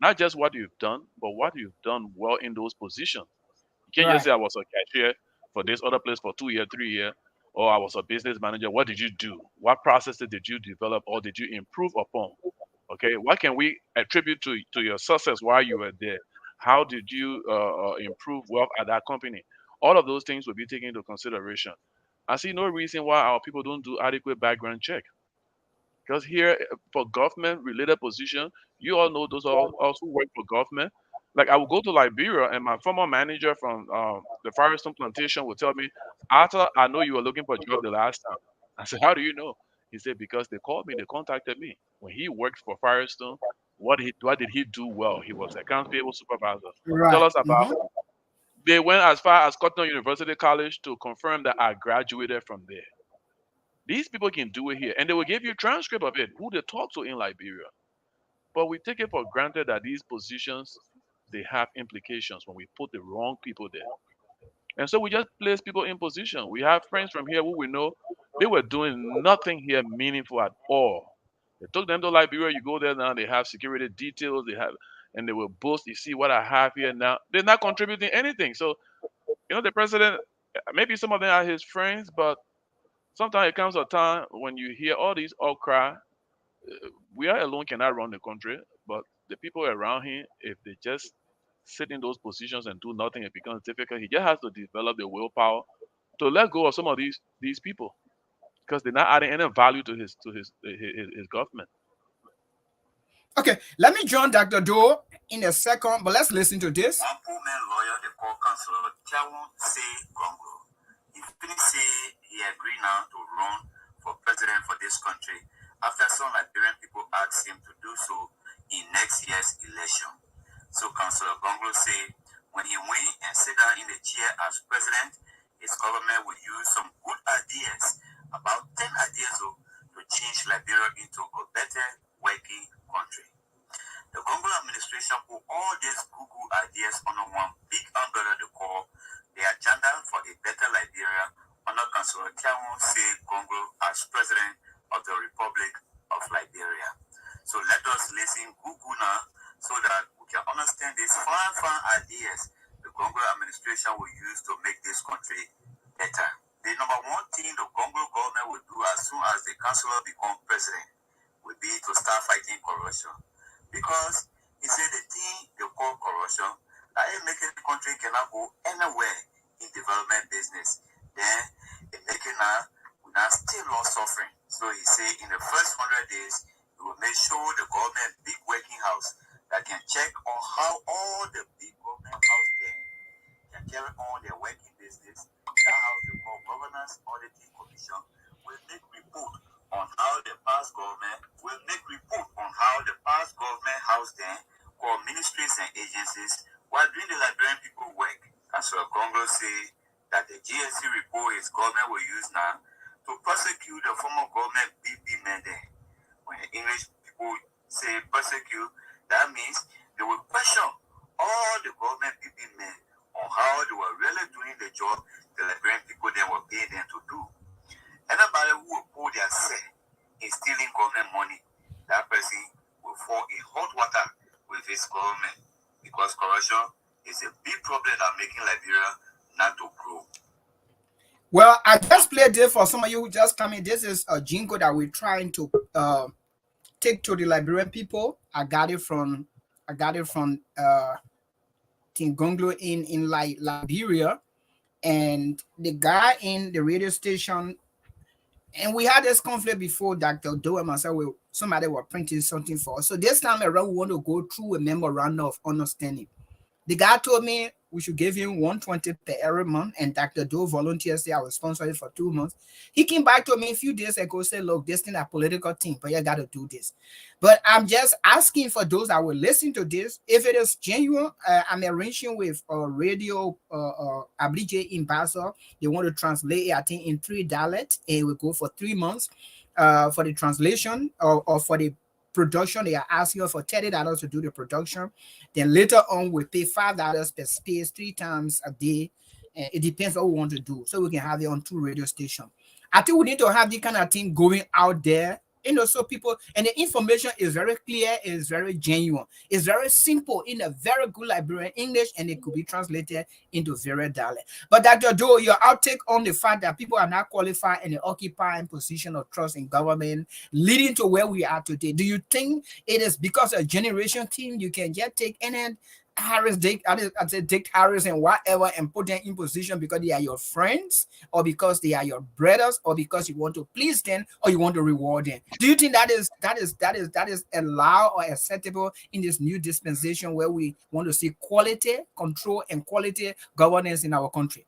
Not just what you've done, but what you've done well in those positions. You can't just Right. say I was a cashier for this other place for 2 years, 3 years, or I was a business manager. What did you do? What processes did you develop or did you improve upon? Okay, what can we attribute to your success while you were there? How did you improve wealth at that company? All of those things will be taken into consideration. I see no reason why our people don't do adequate background check. Because here, for government related position, you all know those are also work for government. Like I will go to Liberia, and my former manager from the Firestone plantation will tell me, "Arthur, I know you were looking for a job the last time." I said, "How do you know?" He said, "Because they called me, they contacted me when he worked for Firestone. What did he do well? He was accounts payable supervisor. Tell Right. us about him." They went as far as Cotton University College to confirm that I graduated from there. These people can do it here, and they will give you transcript of it, who they talk to in Liberia. But we take it for granted that these positions they have implications when we put the wrong people there. And so we just place people in position. We have friends from here who we know they were doing nothing here meaningful at all. They took them to Liberia. You go there now, they have security details, they have, and they will boast, you see what I have here now. They're not contributing anything. So, you know, the president, maybe some of them are his friends, but sometimes it comes a time when you hear all these outcry. We are alone cannot run the country, but the people around him, if they just sit in those positions and do nothing, it becomes difficult. He just has to develop the willpower to let go of some of these people because they're not adding any value to his government. Okay, let me join Dr. Doe in a second, but let's listen to this. One poor man lawyer, the court counselor, Tiawan say Gongo. He finished say he agreed now to run for president for this country after some Liberian people asked him to do so in next year's election. So Councillor Gongo say when he win and sit down in the chair as president, his government will use some good ideas, about 10 ideas to change Liberia into a better working country. The Gongo administration put all these Google ideas under one big umbrella they call the Agenda for a Better Liberia under Councillor Tiawan say Gongo as president of the Republic of Liberia. So let us listen Google now so that we can understand these fine ideas the Gongo administration will use to make this country better. The number one thing the Gongo government will do as soon as the councillor become president will be to start fighting corruption. Because he said the thing they call corruption, that it making the country cannot go anywhere in development business. Then it making we now still lost suffering. So he said in the first 100 days, he will make sure the government big working house that can check on how all the big government house there can carry on their working business. That house they call Governance Auditing Commission will make report on how the past government house then called ministries and agencies while doing the Liberian people work. And so Congo say that the GSC report his government will use now to prosecute the former government BB men there. When English people say prosecute, that means they will question all the government people men on how they were really doing the job the Liberian people they were paying them to do. Anybody who will pull their say in stealing government money, that person will fall in hot water with his government, because corruption is a big problem that making Liberia not to grow. Well, I just played this for some of you who just come in. This is a jingle that we're trying to take to the Liberian people. I got it from Tingonglo in Liberia, and the guy in the radio station. And we had this conflict before. Dr. Doe and myself, somebody were printing something for us. So this time around, we want to go through a memorandum of understanding. The guy told me we should give him 120 per every month, and Dr. Doe volunteers say I will sponsor it for 2 months. He came back to me a few days ago, said, look, this thing a political thing, but you got to do this. But I'm just asking for those that will listen to this, if it is genuine. I'm arranging with Radio Abrije in Basel. They want to translate it, I think, in 3 dialects, and it will go for 3 months for the translation or for the production. They are asking us for $30 to do the production. Then later on, we pay $5 per space 3 times a day. And it depends what we want to do, so we can have it on 2 radio stations. I think we need to have this kind of thing going out there, so people, and the information is very clear, is very genuine, it's very simple in a very good Liberian English, and it could be translated into various dialects. But Dr. Doe, your outtake on the fact that people are not qualified and occupying position of trust in government, leading to where we are today. Do you think it is because a generation team you can just take any Dick Harris and whatever and put them in position because they are your friends, or because they are your brothers, or because you want to please them, or you want to reward them? Do you think that is allowed or acceptable in this new dispensation where we want to see quality control and quality governance in our country?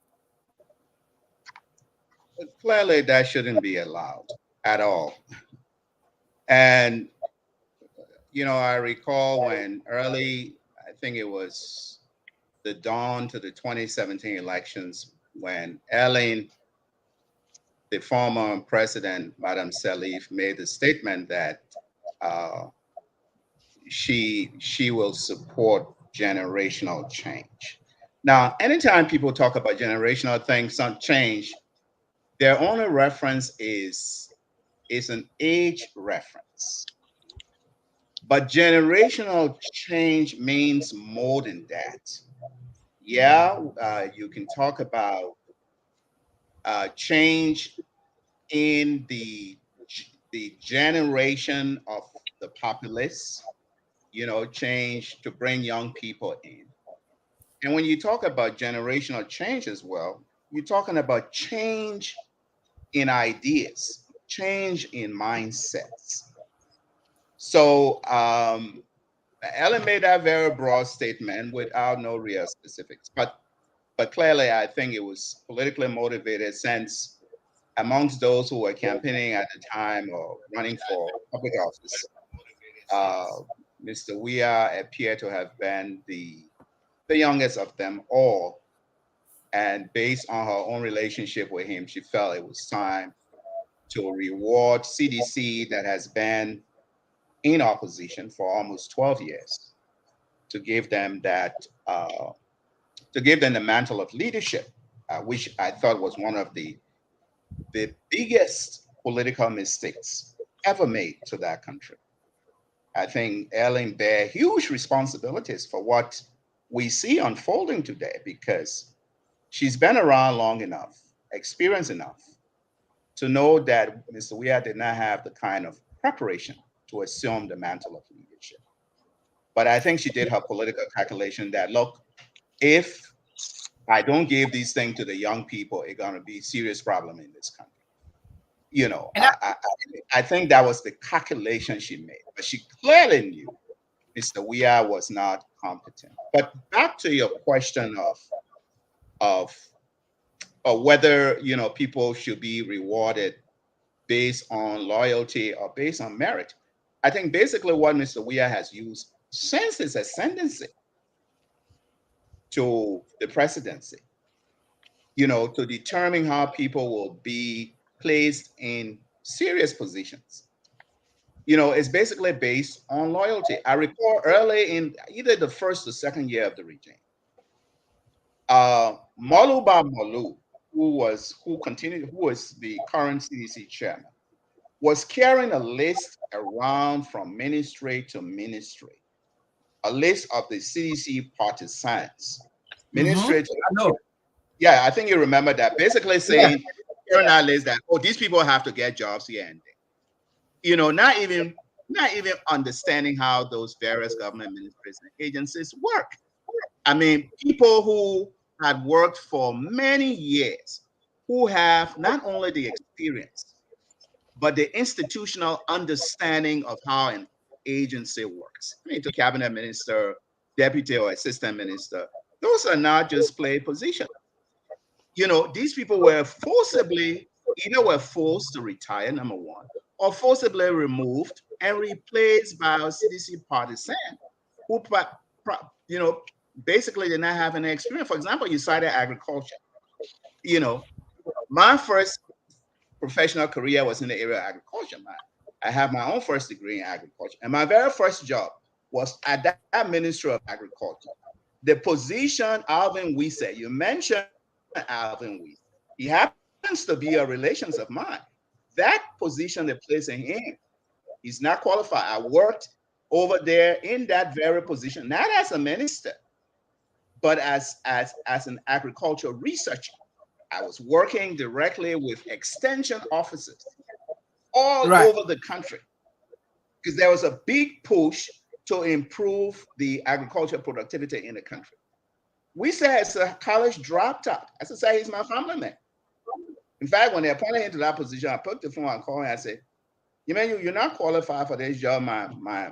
But clearly, that shouldn't be allowed at all. And I recall when I think it was the dawn to the 2017 elections, when Ellen, the former president, Madam Salif, made the statement that she will support generational change. Now, anytime people talk about generational things, some change, their only reference is an age reference. But generational change means more than that. Yeah, you can talk about change in the generation of the populace, change to bring young people in. And when you talk about generational change as well, you're talking about change in ideas, change in mindsets. So Ellen made that very broad statement without no real specifics. But clearly, I think it was politically motivated, since amongst those who were campaigning at the time or running for public office, Mr. Weah appeared to have been the youngest of them all. And based on her own relationship with him, she felt it was time to reward CDC that has been in opposition for almost 12 years, to give them that, to give them the mantle of leadership, which I thought was one of the biggest political mistakes ever made to that country. I think Ellen bear huge responsibilities for what we see unfolding today, because she's been around long enough, experienced enough to know that Mr. Weah did not have the kind of preparation to assume the mantle of leadership. But I think she did her political calculation that, look, if I don't give these things to the young people, it's going to be a serious problem in this country. I think that was the calculation she made. But she clearly knew Mr. Weah was not competent. But back to your question of whether people should be rewarded based on loyalty or based on merit. I think basically what Mr. Weah has used since his ascendancy to the presidency, to determine how people will be placed in serious positions. It's basically based on loyalty. I recall early in either the first or second year of the regime, Moluba Molu, who was the current CDC chairman, was carrying a list around from ministry to ministry, a list of the CDC partisans, ministry to, No. yeah, I think you remember that, basically saying, carrying that list that, oh, these people have to get jobs here and there. Not even understanding how those various government ministries and agencies work. I mean, people who had worked for many years, who have not only the experience, but the institutional understanding of how an agency works. I mean, to cabinet minister, deputy or assistant minister, those are not just play positions. These people were either were forced to retire, number one, or forcibly removed and replaced by a CDC partisan who, basically did not have any experience. For example, you cited agriculture. My first professional career was in the area of agriculture. I have my own first degree in agriculture. And my very first job was at that Ministry of Agriculture. The position, Alvin Wiese, you mentioned Alvin Wiese. He happens to be a relations of mine. That position they're placing him, he's not qualified. I worked over there in that very position, not as a minister, but as an agricultural researcher. I was working directly with extension officers all over the country because there was a big push to improve the agricultural productivity in the country. We said it's a college dropout. As I say, he's my family man. In fact, when they appointed him to that position, I put the phone and called him and I said, you're not qualified for this job, my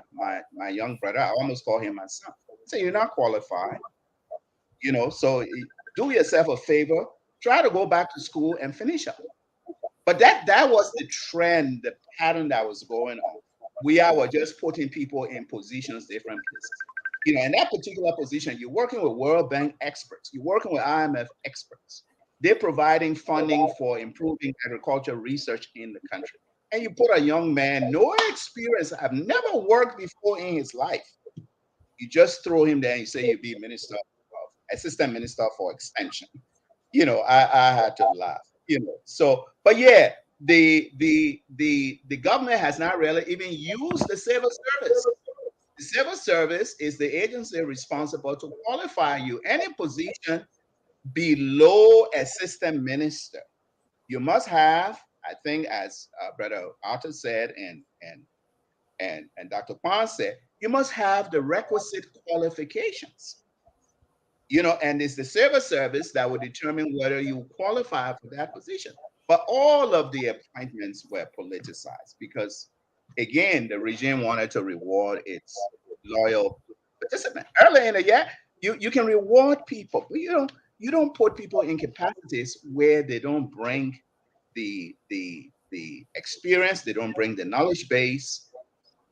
young brother. I almost call him my son. I said, you're not qualified. So do yourself a favor, try to go back to school and finish up. But that was the trend, the pattern that was going on. We were just putting people in positions, different places. In that particular position, you're working with World Bank experts, you're working with IMF experts. They're providing funding for improving agricultural research in the country. And you put a young man, no experience, have never worked before in his life. You just throw him there and you say he'll be assistant minister for extension. I had to laugh. So, but yeah, the government has not really even used the civil service. The civil service is the agency responsible to qualify you. Any position below assistant minister, you must have, I think, as Brother Arthur said, and Dr. Kwan said, you must have the requisite qualifications. And it's the civil service that will determine whether you qualify for that position. But all of the appointments were politicized because, again, the regime wanted to reward its loyal participants. Early in the year, you can reward people, but you don't put people in capacities where they don't bring the experience, they don't bring the knowledge base,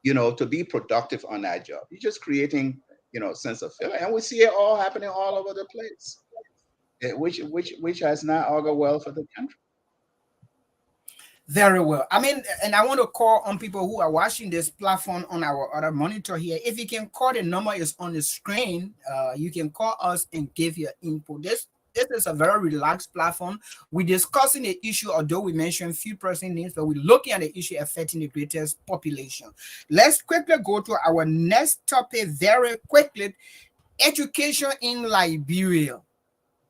to be productive on that job. You're just creating sense of failure, and we see it all happening all over the place, which has not augured well for the country. Very well. I mean, and I want to call on people who are watching this platform on our other monitor here. If you can call, the number is on the screen. You can call us and give your input. This is a very relaxed platform. We're discussing the issue, although we mentioned few person names, but we're looking at the issue affecting the greatest population. Let's quickly go to our next topic very quickly. Education in Liberia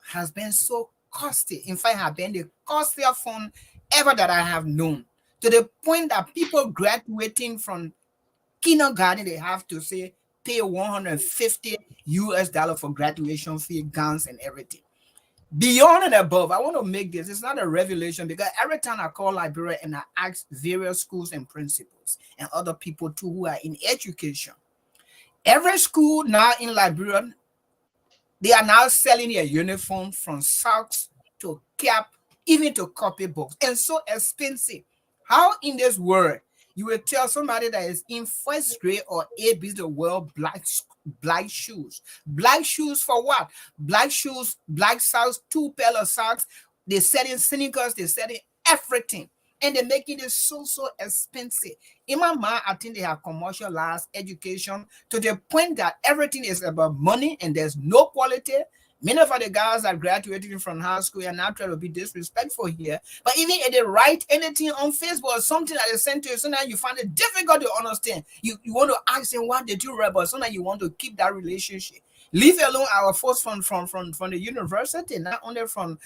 has been so costly. In fact, have been the costliest fund ever that I have known, to the point that people graduating from kindergarten, they have to pay $150 for graduation fee, guns and everything. Beyond and above, I want to make this, it's not a revelation, because every time I call Liberia and I ask various schools and principals and other people too who are in education, every school now in Liberia, they are now selling their uniform from socks to cap, even to copybooks, and so expensive. How in this world you will tell somebody that is in first grade or A-B the world black shoes? Black shoes for what? Black shoes, black socks, 2 pair of socks. They're selling sneakers, they're selling everything. and they're making it so expensive. In my mind, I think they have commercialized education to the point that everything is about money and there's no quality. Many of the guys that graduated from high school are now trying to be disrespectful here. But even if they write anything on Facebook or something that they send to you, sometimes you find it difficult to understand. You want to ask them, what did you write? But sometimes you want to keep that relationship. Leave alone our folks from the university, not only from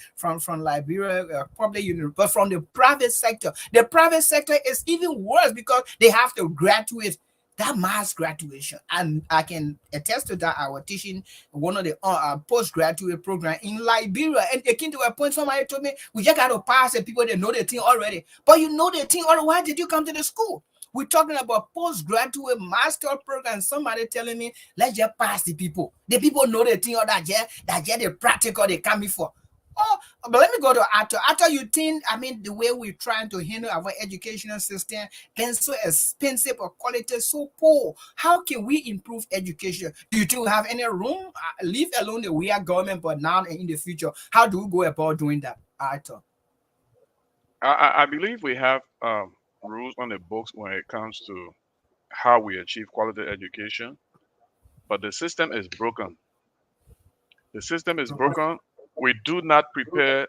Liberia public university, but from the private sector. The private sector is even worse because they have to graduate that mass graduation, and I can attest to that. I was teaching one of the postgraduate program in Liberia, and it came to a point somebody told me we just got to pass the people that know the thing already. But you know the thing already. Why did you come to the school? We're talking about postgraduate master program. Somebody telling me, let's just pass the people. The people know the thing or that just the practical they coming for. Oh, but let me go to Ato. Ato, you think, I mean, the way we're trying to handle our educational system been so expensive or quality so poor. How can we improve education? Do you think we have any room? Leave alone the we are government, but now and in the future, how do we go about doing that, Ato? I believe we have rules on the books when it comes to how we achieve quality education, but the system is broken. The system is broken. We do not prepare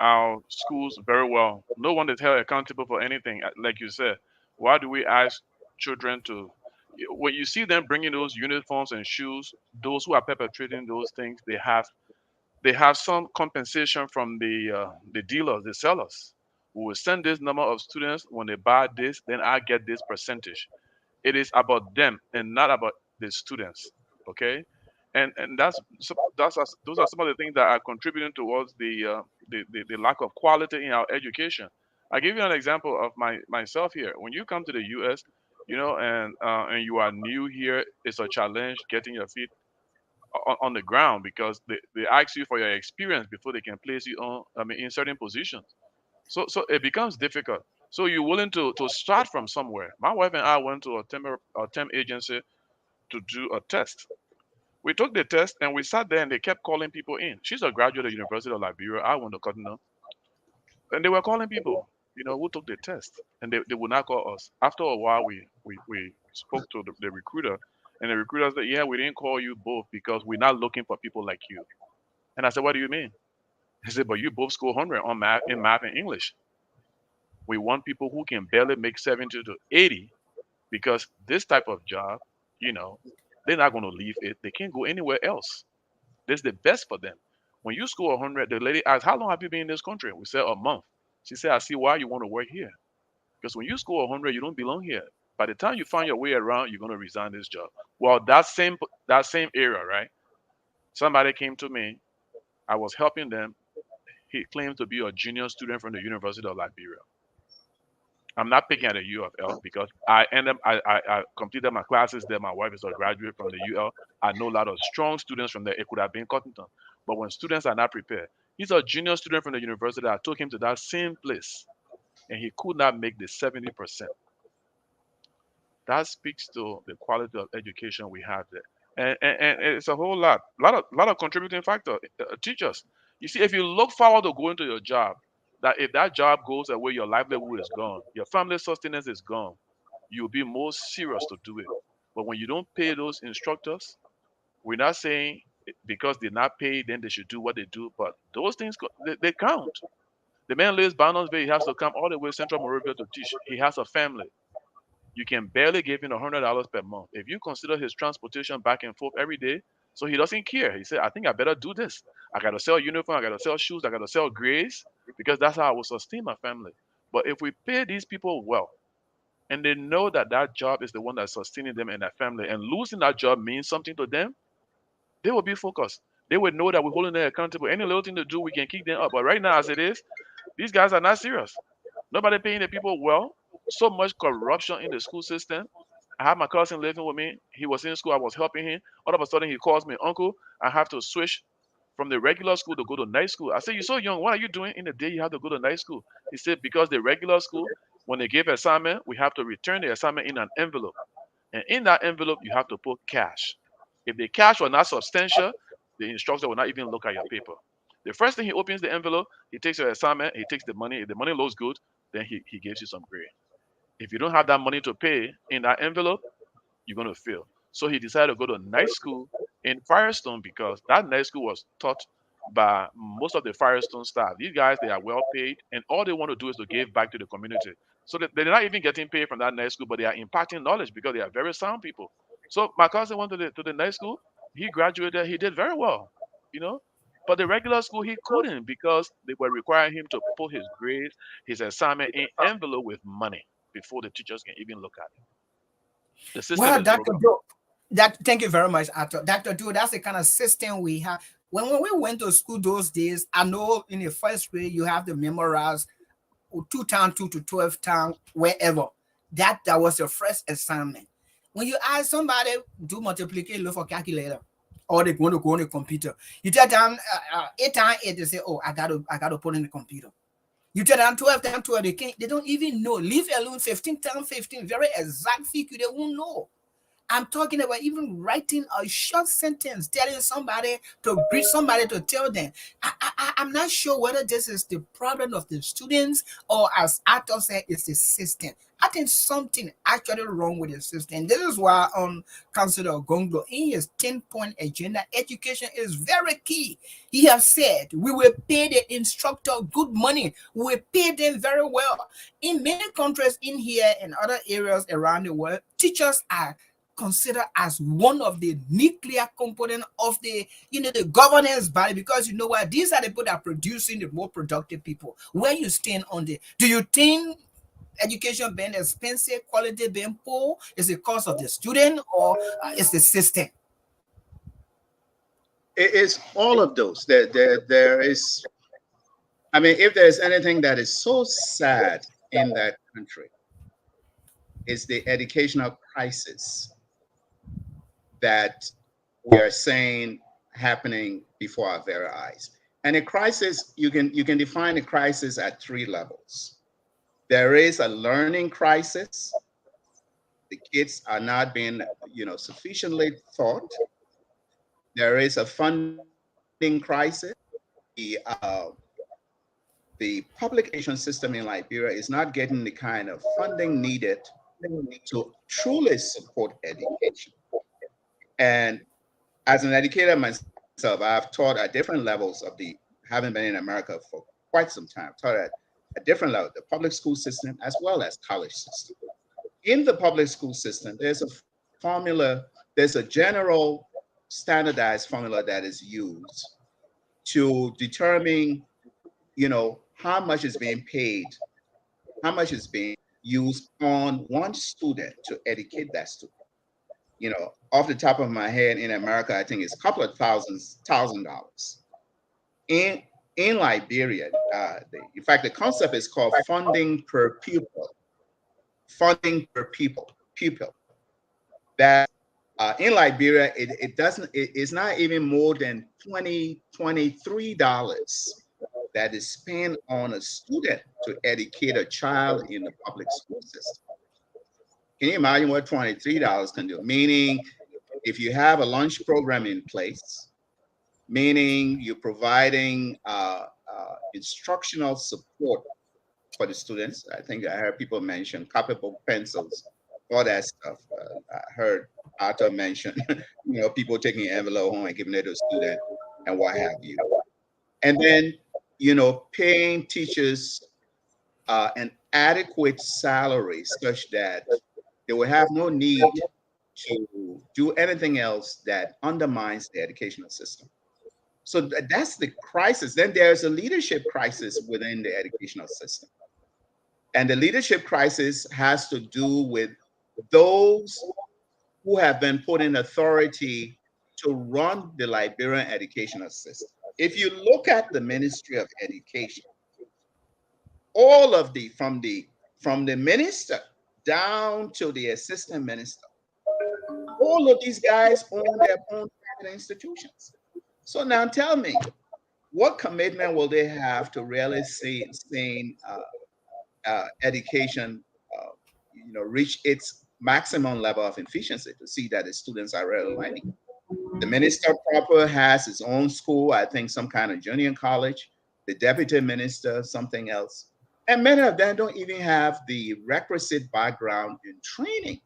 our schools very well. No one is held accountable for anything. Like you said, why do we ask children to? When you see them bringing those uniforms and shoes, those who are perpetrating those things, they have some compensation from the dealers, the sellers. We will send this number of students when they buy this, then I get this percentage. It is about them and not about the students. Okay, and those are some of the things that are contributing towards the lack of quality in our education. I give you an example of myself here. When you come to the U.S., and you are new here, it's a challenge getting your feet on the ground because they ask you for your experience before they can place you on, I mean, in certain positions. So it becomes difficult. So you're willing to start from somewhere. My wife and I went to a temp agency to do a test. We took the test and we sat there and they kept calling people in. She's a graduate of the University of Liberia. I went to Cotton, and they were calling people, who took the test, and they would not call us. After a while, we spoke to the recruiter, and the recruiter said, "Yeah, we didn't call you both because we're not looking for people like you." And I said, "What do you mean?" He said, "But you both score 100 on math and English. We want people who can barely make 70 to 80 because this type of job, you know, they're not going to leave it. They can't go anywhere else. This is the best for them. When you score 100, the lady asked, 'How long have you been in this country?' We said, 'A month.' She said, 'I see why you want to work here. Because when you score 100, you don't belong here. By the time you find your way around, you're going to resign this job.' Well, that same area, right? Somebody came to me. I was helping them. He claimed to be a junior student from the University of Liberia. I'm not picking at the U of L because I completed my classes there. My wife is a graduate from the UL. I know a lot of strong students from there. It could have been Cottonton. But when students are not prepared, he's a junior student from the university. I took him to that same place and he could not make the 70%. That speaks to the quality of education we have there. And it's a whole lot of contributing factor. Teachers, you see, if you look forward to going to your job, that if that job goes away, your livelihood is gone, your family sustenance is gone, you'll be more serious to do it. But when you don't pay those instructors, we're not saying because they're not paid, then they should do what they do, but those things they count. The man lives Barnums Bay, he has to come all the way to Central Moravia to teach. He has a family. You can barely give him $100 per month. If you consider his transportation back and forth every day, so he doesn't care. He said, I think I better do this. I gotta sell uniform, I gotta sell shoes, I gotta sell grades, because that's how I will sustain my family. But if we pay these people well, and they know that that job is the one that's sustaining them and their family, and losing that job means something to them, they will be focused. They would know that we're holding them accountable. Any little thing to do, we can kick them up. But right now, as it is, these guys are not serious. Nobody paying the people well. So much corruption in the school system. I have my cousin living with me. He was in school. I was helping him. All of a sudden, he calls me, "Uncle, I have to switch from the regular school to go to night school." I said, "You're so young. What are you doing in the day you have to go to night school?" He said, "Because the regular school, when they give assignment, we have to return the assignment in an envelope. And in that envelope, you have to put cash. If the cash was not substantial, the instructor will not even look at your paper. The first thing he opens the envelope, he takes your assignment, he takes the money. If the money looks good, then he gives you some grade. If you don't have that money to pay in that envelope, you're going to fail. So he decided to go to night school in Firestone because that night school was taught by most of the Firestone staff. These guys, they are well paid, and all they want to do is to give back to the community. So they're not even getting paid from that night school, but they are imparting knowledge because they are very sound people. So my cousin went to the night school. He graduated. He did very well, you know. But the regular school, he couldn't because they were requiring him to put his grades, his assignment in envelope with money before the teachers can even look at it. The system Well, is Dr. broken. Joe, that thank you very much, Dr. Joe. That's the kind of system we have. When we went to school those days, I know in the first grade you have to memorize 2 times 2 to 12 times wherever. That was your first assignment. When you ask somebody do multiplication, look for calculator, or they want to go on the computer, you tell them 8 times 8, they say, "Oh, I got to put in the computer." You tell them 12 times 12, they don't even know. Leave alone 15 times 15, very exact figure, they won't know. I'm talking about even writing a short sentence, telling somebody to greet somebody to tell them. I'm not sure whether this is the problem of the students or, as Arthur said, it's the system. I think something actually wrong with the system. This is why Councillor Gonglo, in his 10-point agenda, education is very key. He has said we will pay the instructor good money. We will pay them very well. In many countries in here and other areas around the world, teachers are considered as one of the nuclear component of the the governance body, because you know what, these are the people that are producing the more productive people. Where you stand on the, do you think education being expensive, quality being poor, is it cause of the student, or is the system? It is all of those. There is, I mean, if there's anything that is so sad in that country, it's the educational crisis that we are saying happening before our very eyes. And a crisis, you can define a crisis at 3 levels. There is a learning crisis. The kids are not being, sufficiently taught. There is a funding crisis. The public education system in Liberia is not getting the kind of funding needed to truly support education. And as an educator myself, I've taught at different levels of having been in America for quite some time, taught at a different level, the public school system as well as college system. In the public school system, there's a formula, there's a general standardized formula that is used to determine, how much is being paid, how much is being used on one student to educate that student. Off the top of my head, in America, I think it's a couple of $1,000. In Liberia, in fact, the concept is called funding per pupil. Funding per pupil. That in Liberia, it's not even more than $23 that is spent on a student to educate a child in the public school system. Can you imagine what $23 can do? Meaning, if you have a lunch program in place, meaning you're providing instructional support for the students. I think I heard people mention copybook, pencils, all that stuff. I heard Arthur mention, people taking an envelope home and giving it to a student and what have you. And then, paying teachers an adequate salary such that they will have no need to do anything else that undermines the educational system. So that's the crisis. Then there's a leadership crisis within the educational system. And the leadership crisis has to do with those who have been put in authority to run the Liberian educational system. If you look at the Ministry of Education, all of from the minister down to the assistant minister, all of these guys own their own private institutions. So now tell me, what commitment will they have to really see education, reach its maximum level of efficiency to see that the students are really learning? The minister proper has his own school, I think some kind of junior college, the deputy minister, something else. And many of them don't even have the requisite background and training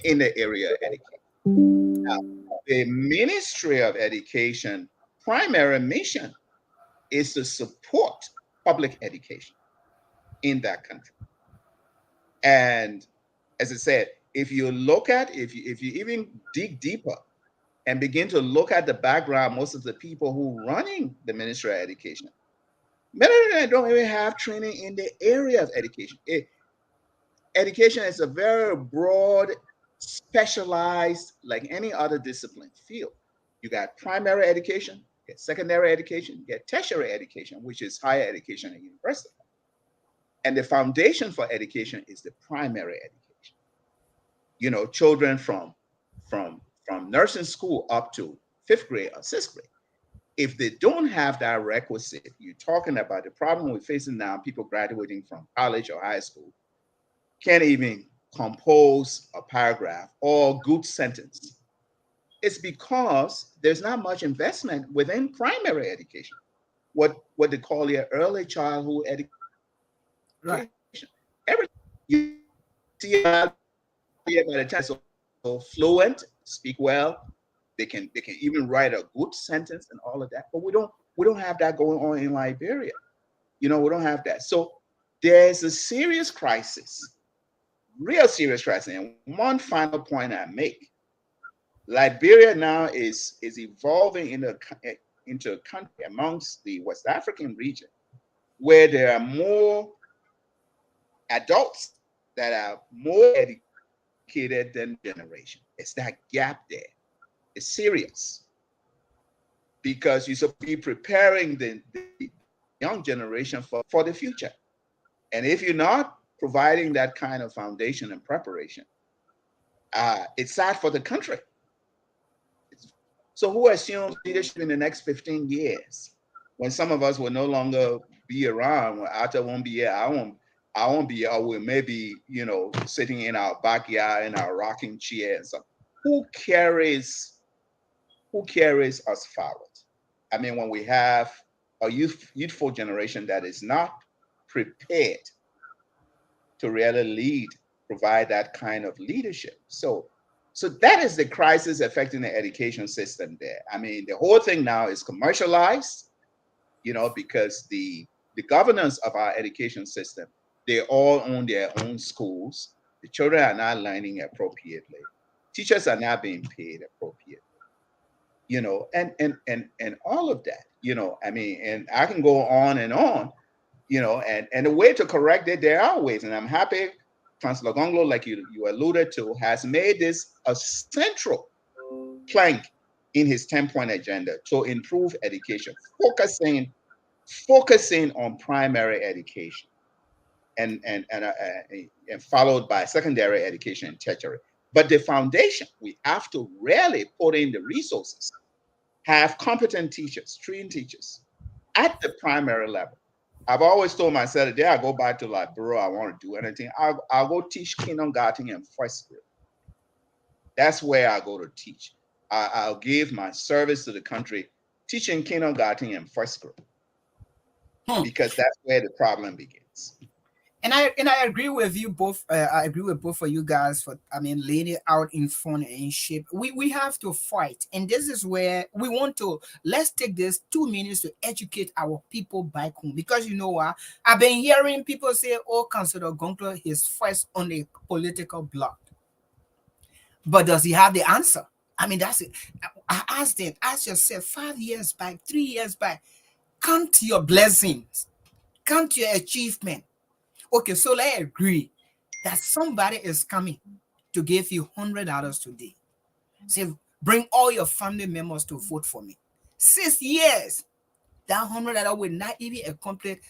in the area of education. Now, the Ministry of Education primary mission is to support public education in that country. And as I said, if you even dig deeper and begin to look at the background, most of the people who running the Ministry of Education, many of them don't even have training in the area of education. Education is a very broad, specialized, like any other discipline field. You got primary education, you get secondary education, you get tertiary education, which is higher education at university. And the foundation for education is the primary education. You know, children from nursing school up to 5th grade or 6th grade. If they don't have that requisite, you're talking about the problem we're facing now, people graduating from college or high school can't even compose a paragraph or good sentence. It's because there's not much investment within primary education, what they call here early childhood education. Right. Every you see by the time so fluent, speak well, they can even write a good sentence and all of that. But we don't have that going on in Liberia. You know, we don't have that. So there's a serious crisis, real serious crisis. And one final point I make: Liberia now is evolving into a country amongst the West African region where there are more adults that are more educated than generation. It's that gap there. It's serious because you're supposed to be preparing the young generation for the future. And if you're not providing that kind of foundation and preparation, it's sad for the country. So who assumes leadership in the next 15 years when some of us will no longer be around? When Arthur won't be here, I won't be here. We'll maybe, you know, sitting in our backyard in our rocking chair and stuff. Who carries us forward? I mean, when we have a youthful generation that is not prepared to really lead, provide that kind of leadership. So that is the crisis affecting the education system there. I mean, the whole thing now is commercialized, you know, because the governance of our education system, they all own their own schools. The children are not learning appropriately. Teachers are not being paid appropriately, you know, and all of that, you know. I mean, and I can go on, you know, and the way to correct it, there are ways, and I'm happy Chancellor Gonglo, like you alluded to, has made this a central plank in his 10-point agenda to improve education, focusing on primary education and followed by secondary education and tertiary. But the foundation, we have to really put in the resources, have competent teachers, trained teachers at the primary level. I've always told myself the day I go back to Liberia, I want to do anything, I'll go teach kindergarten and first grade. That's where I go to teach. I'll give my service to the country teaching kindergarten and first grade, because that's where the problem begins. And I agree with you both. I agree with both of you guys for, I mean, laying it out in fun and in shape. We have to fight, and this is where we want to. Let's take this 2 minutes to educate our people back home, because you know what, I've been hearing people say, "Oh, Councillor Gonkler is first on the political block," but does he have the answer? I mean, that's it. I asked them. Ask yourself, 5 years back, 3 years back, count your blessings, count your achievement. Okay, so let's agree that somebody is coming to give you $100 today. Say, bring all your family members to vote for me. 6 years, that $100 will not even accomplish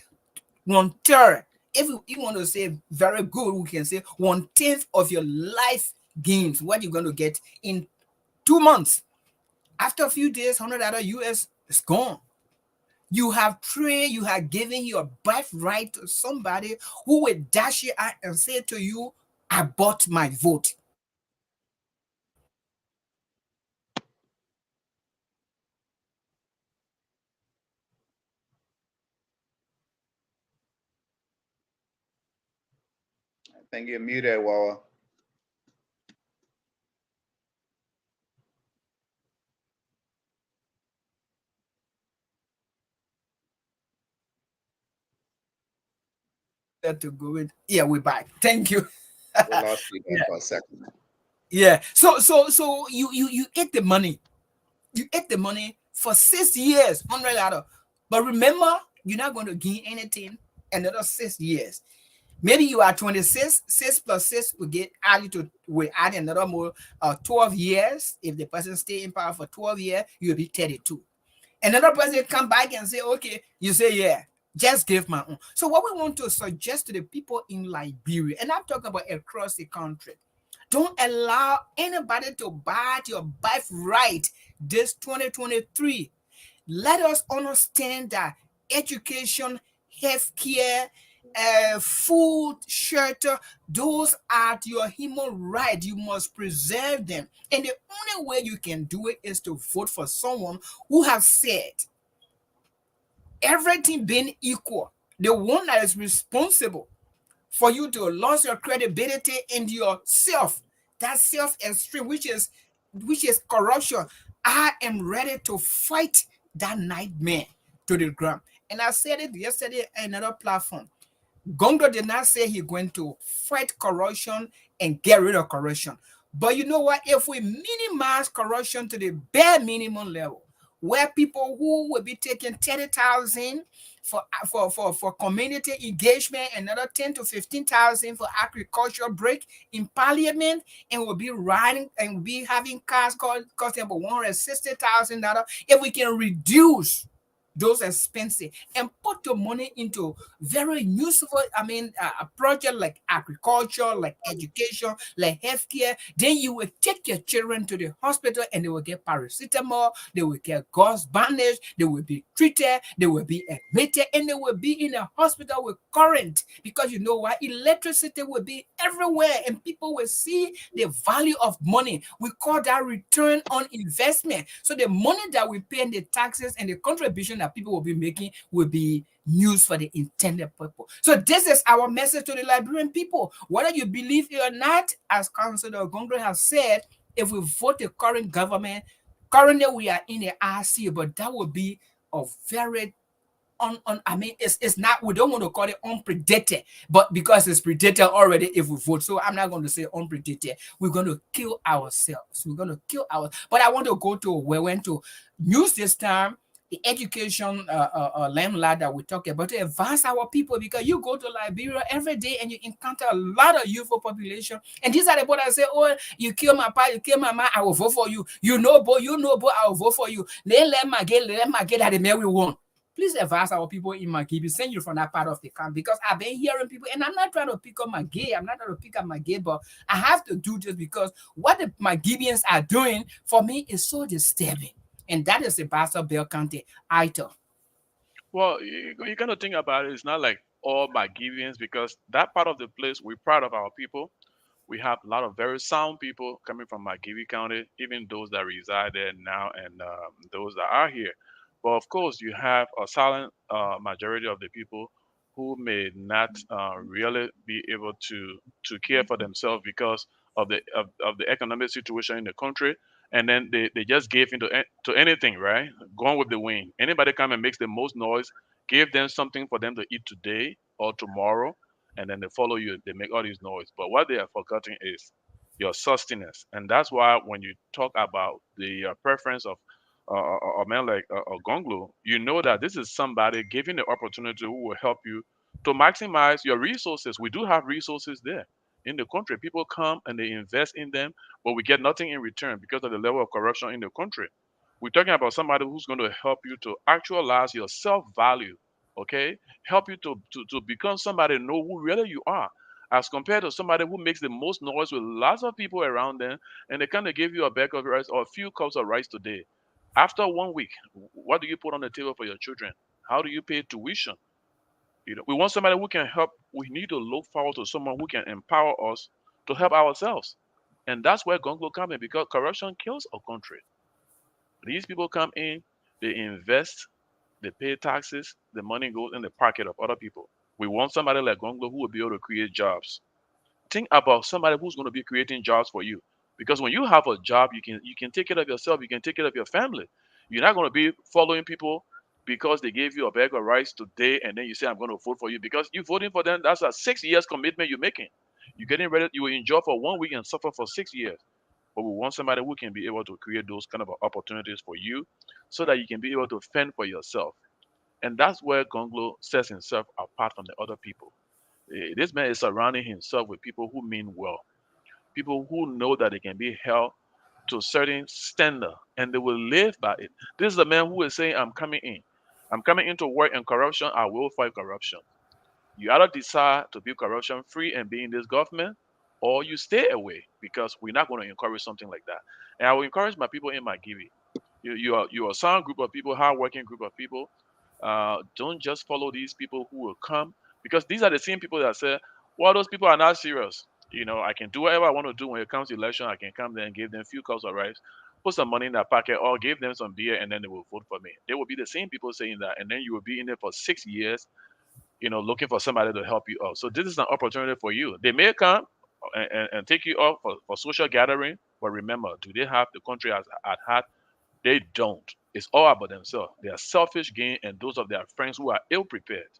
1/3. If you want to say very good, we can say 1/10 of your life gains, what you're going to get in 2 months. After a few days, $100 US is gone. You have prayed, you have given your birthright to somebody who will dash you out and say to you, I bought my vote. think you're muted, Wawa. To go in. Yeah, we're back. Thank you. We lost you there Yeah. for a second. Yeah. So you ate the money. You ate the money for 6 years, $100. But remember, you're not going to gain anything another 6 years. Maybe you are 26, 6 plus 6 will get added to will add another more 12 years. If the person stay in power for 12 years, you'll be 32. Another person come back and say, okay, you say, yeah, just give my own. So what we want to suggest to the people in Liberia, and I'm talking about across the country, don't allow anybody to buy your birthright this 2023. Let us understand that education, healthcare, food, shelter, those are your human rights. You must preserve them. And the only way you can do it is to vote for someone who has said, everything being equal, the one that is responsible for you to lose your credibility in yourself, that self-esteem, which is corruption. I am ready to fight that nightmare to the ground. And I said it yesterday on another platform. Gongo did not say he's going to fight corruption and get rid of corruption. But you know what? If we minimize corruption to the bare minimum level, where people who will be taking 30,000 for community engagement, another 10 to 15,000 for agricultural break in parliament, and will be riding and will be having cars costing about $160,000. If we can reduce those expenses and put the money into very useful, a project like agriculture, like education, like healthcare, then you will take your children to the hospital and they will get paracetamol, they will get gauze bandage, they will be treated, they will be admitted, and they will be in a hospital with current, because you know what, electricity will be everywhere and people will see the value of money. We call that return on investment. So the money that we pay in the taxes and the contribution that people will be making will be used for the intended purpose. So this is our message to the Liberian people. Whether you believe it or not, as Councilor Gongre has said, if we vote the current government, currently we are in the RC, but that will be a very it's not, we don't want to call it unpredicted, but because it's predicted already if we vote. So I'm not going to say unpredicted. We're going to kill ourselves. But I want to go to, we went to news this time, the education landlord that we talk about, to advance our people, because you go to Liberia every day and you encounter a lot of youthful population, and these are the people that say, oh, you kill my pa, you kill my ma, I will vote for you. You know, boy, I will vote for you. Let my get that the man we want. Please advise our people in Magibie, send you from that part of the camp, because I've been hearing people, and I'm not trying to pick up Magay. I'm not trying to pick up Magay, but I have to do this because what the Magibians are doing for me is so disturbing. And that is the Bassa Bell County item. Well, you kind of think about it. It's not like all Magibians, because that part of the place, we're proud of our people. We have a lot of very sound people coming from Magibie County, even those that reside there now and those that are here. But of course, you have a silent majority of the people who may not really be able to care for themselves because of the economic situation in the country, and then they just give into to anything, right? Going with the wind. Anybody come and makes the most noise, give them something for them to eat today or tomorrow, and then they follow you. They make all this noise, but what they are forgetting is your sustenance, and that's why when you talk about the preference of a man like Gonglo, you know that this is somebody giving the opportunity who will help you to maximize your resources. We do have resources there in the country. People come and they invest in them, but we get nothing in return because of the level of corruption in the country. We're talking about somebody who's going to help you to actualize your self value, okay? Help you to become somebody, know who really you are, as compared to somebody who makes the most noise with lots of people around them, and they kind of give you a bag of rice or a few cups of rice today. After 1 week, what do you put on the table for your children? How do you pay tuition? We want somebody who can help. We need to look forward to someone who can empower us to help ourselves. And that's where Gonglo come in, because corruption kills a country. These people come in, they invest, they pay taxes, the money goes in the pocket of other people. We want somebody like Gonglo who will be able to create jobs. think about somebody who's going to be creating jobs for you. Because when you have a job, you can take care of yourself, you can take care of your family. You're not going to be following people because they gave you a bag of rice today and then you say I'm going to vote for you because you voting for them. That's a 6 years commitment you're making. You're getting ready. You will enjoy for 1 week and suffer for 6 years. But we want somebody who can be able to create those kind of opportunities for you, so that you can be able to fend for yourself. And that's where Gonglo sets himself apart from the other people. This man is surrounding himself with people who mean well, people who know that they can be held to a certain standard and they will live by it. This is a man who is saying, I'm coming in. I'm coming into work and corruption. I will fight corruption. You either decide to be corruption free and be in this government, or you stay away, because we're not going to encourage something like that. And I will encourage my people in Margibi. You are a sound group of people, hardworking group of people. Don't just follow these people who will come, because these are the same people that say, well, those people are not serious. I can do whatever I want to do when it comes to election. I can come there and give them a few cups of rice, put some money in their pocket, or give them some beer, and then they will vote for me. They will be the same people saying that, and then you will be in there for 6 years, looking for somebody to help you out. So this is an opportunity for you. They may come and take you off for social gathering, but remember, do they have the country at heart? They don't. It's all about themselves. They are selfish gain and those of their friends who are ill prepared.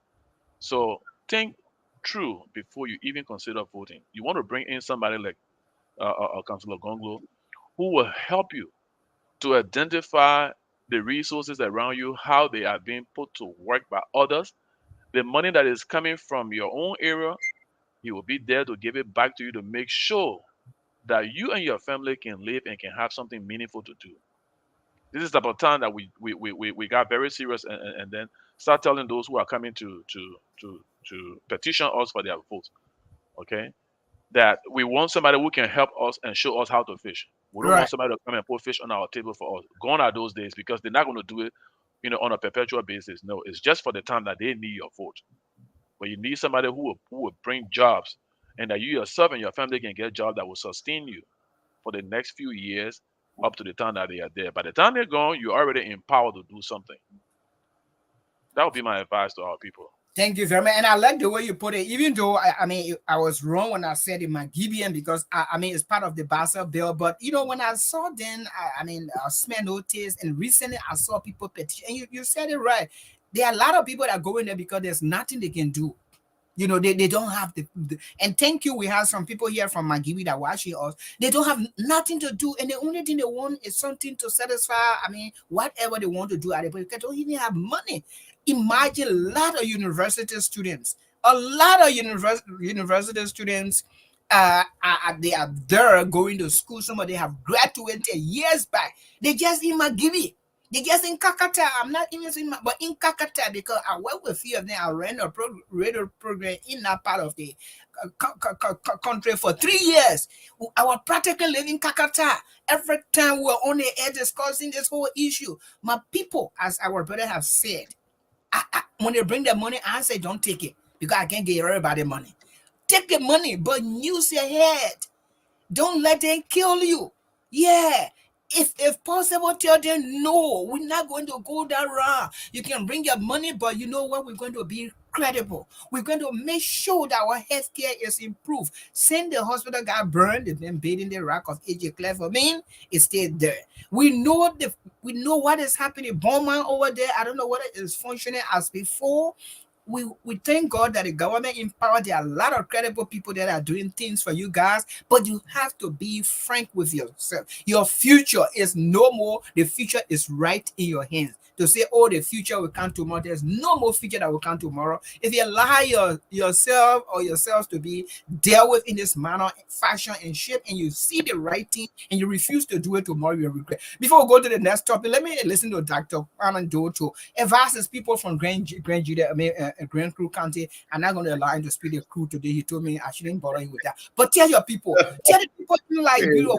So think true before you even consider voting. You want to bring in somebody like Councillor Gonglo, who will help you to identify the resources around you, how they are being put to work by others. The money that is coming from your own area, he will be there to give it back to you to make sure that you and your family can live and can have something meaningful to do. This is about time that we got very serious and then start telling those who are coming to petition us for their votes, okay? That we want somebody who can help us and show us how to fish. We don't Right. want somebody to come and put fish on our table for us. Gone are those days, because they're not going to do it, on a perpetual basis. No, it's just for the time that they need your vote. But you need somebody who will bring jobs, and that you yourself and your family can get jobs that will sustain you for the next few years up to the time that they are there. By the time they're gone, you're already empowered to do something. That would be my advice to our people. Thank you very much. And I like the way you put it, even though I was wrong when I said in my Gibeon, because it's part of the Basel bill. But when I saw then, I smell notice, and recently I saw people petition, and you said it right. There are a lot of people that go in there because there's nothing they can do. They don't have and thank you. We have some people here from Margibi that watching us. They don't have nothing to do, and the only thing they want is something to satisfy. Whatever they want to do at it, but they don't even have money. Imagine a lot of university students. They are there going to school. Some of them have graduated years back. They just in Margibi. They just in Kakata. I'm not even saying, but in Kakata, because I work with a few of them. I ran a radio program in that part of the country for 3 years. I was practically living in Kakata. Every time we were on the air discussing this whole issue, my people, as our brother have said, when they bring the money, I say don't take it, because I can't get everybody money. Take the money, but use your head. Don't let them kill you. Yeah. If possible, tell them no, we're not going to go that route. You can bring your money, but you know what? We're going to be credible. We're going to make sure that our healthcare is improved. Since the hospital got burned, they've been building the rock of AJ Cleverman, it stayed there. We know what is happening. Bowman over there, I don't know whether it's functioning as before. We thank God that the government empowered. There are a lot of credible people that are doing things for you guys, but you have to be frank with yourself. Your future is no more. The future is right in your hands. To say, oh, the future will come tomorrow. There's no more future that will come tomorrow. If you allow yourself or yourselves to be dealt with in this manner, fashion, and shape, and you see the right thing and you refuse to do it tomorrow, you'll regret. Before we go to the next topic, let me listen to Dr. Anando to advise his people from Grand Crew County. I'm not going to allow him to speak the crew today. He told me I shouldn't bother him with that. But tell your people, tell the people like do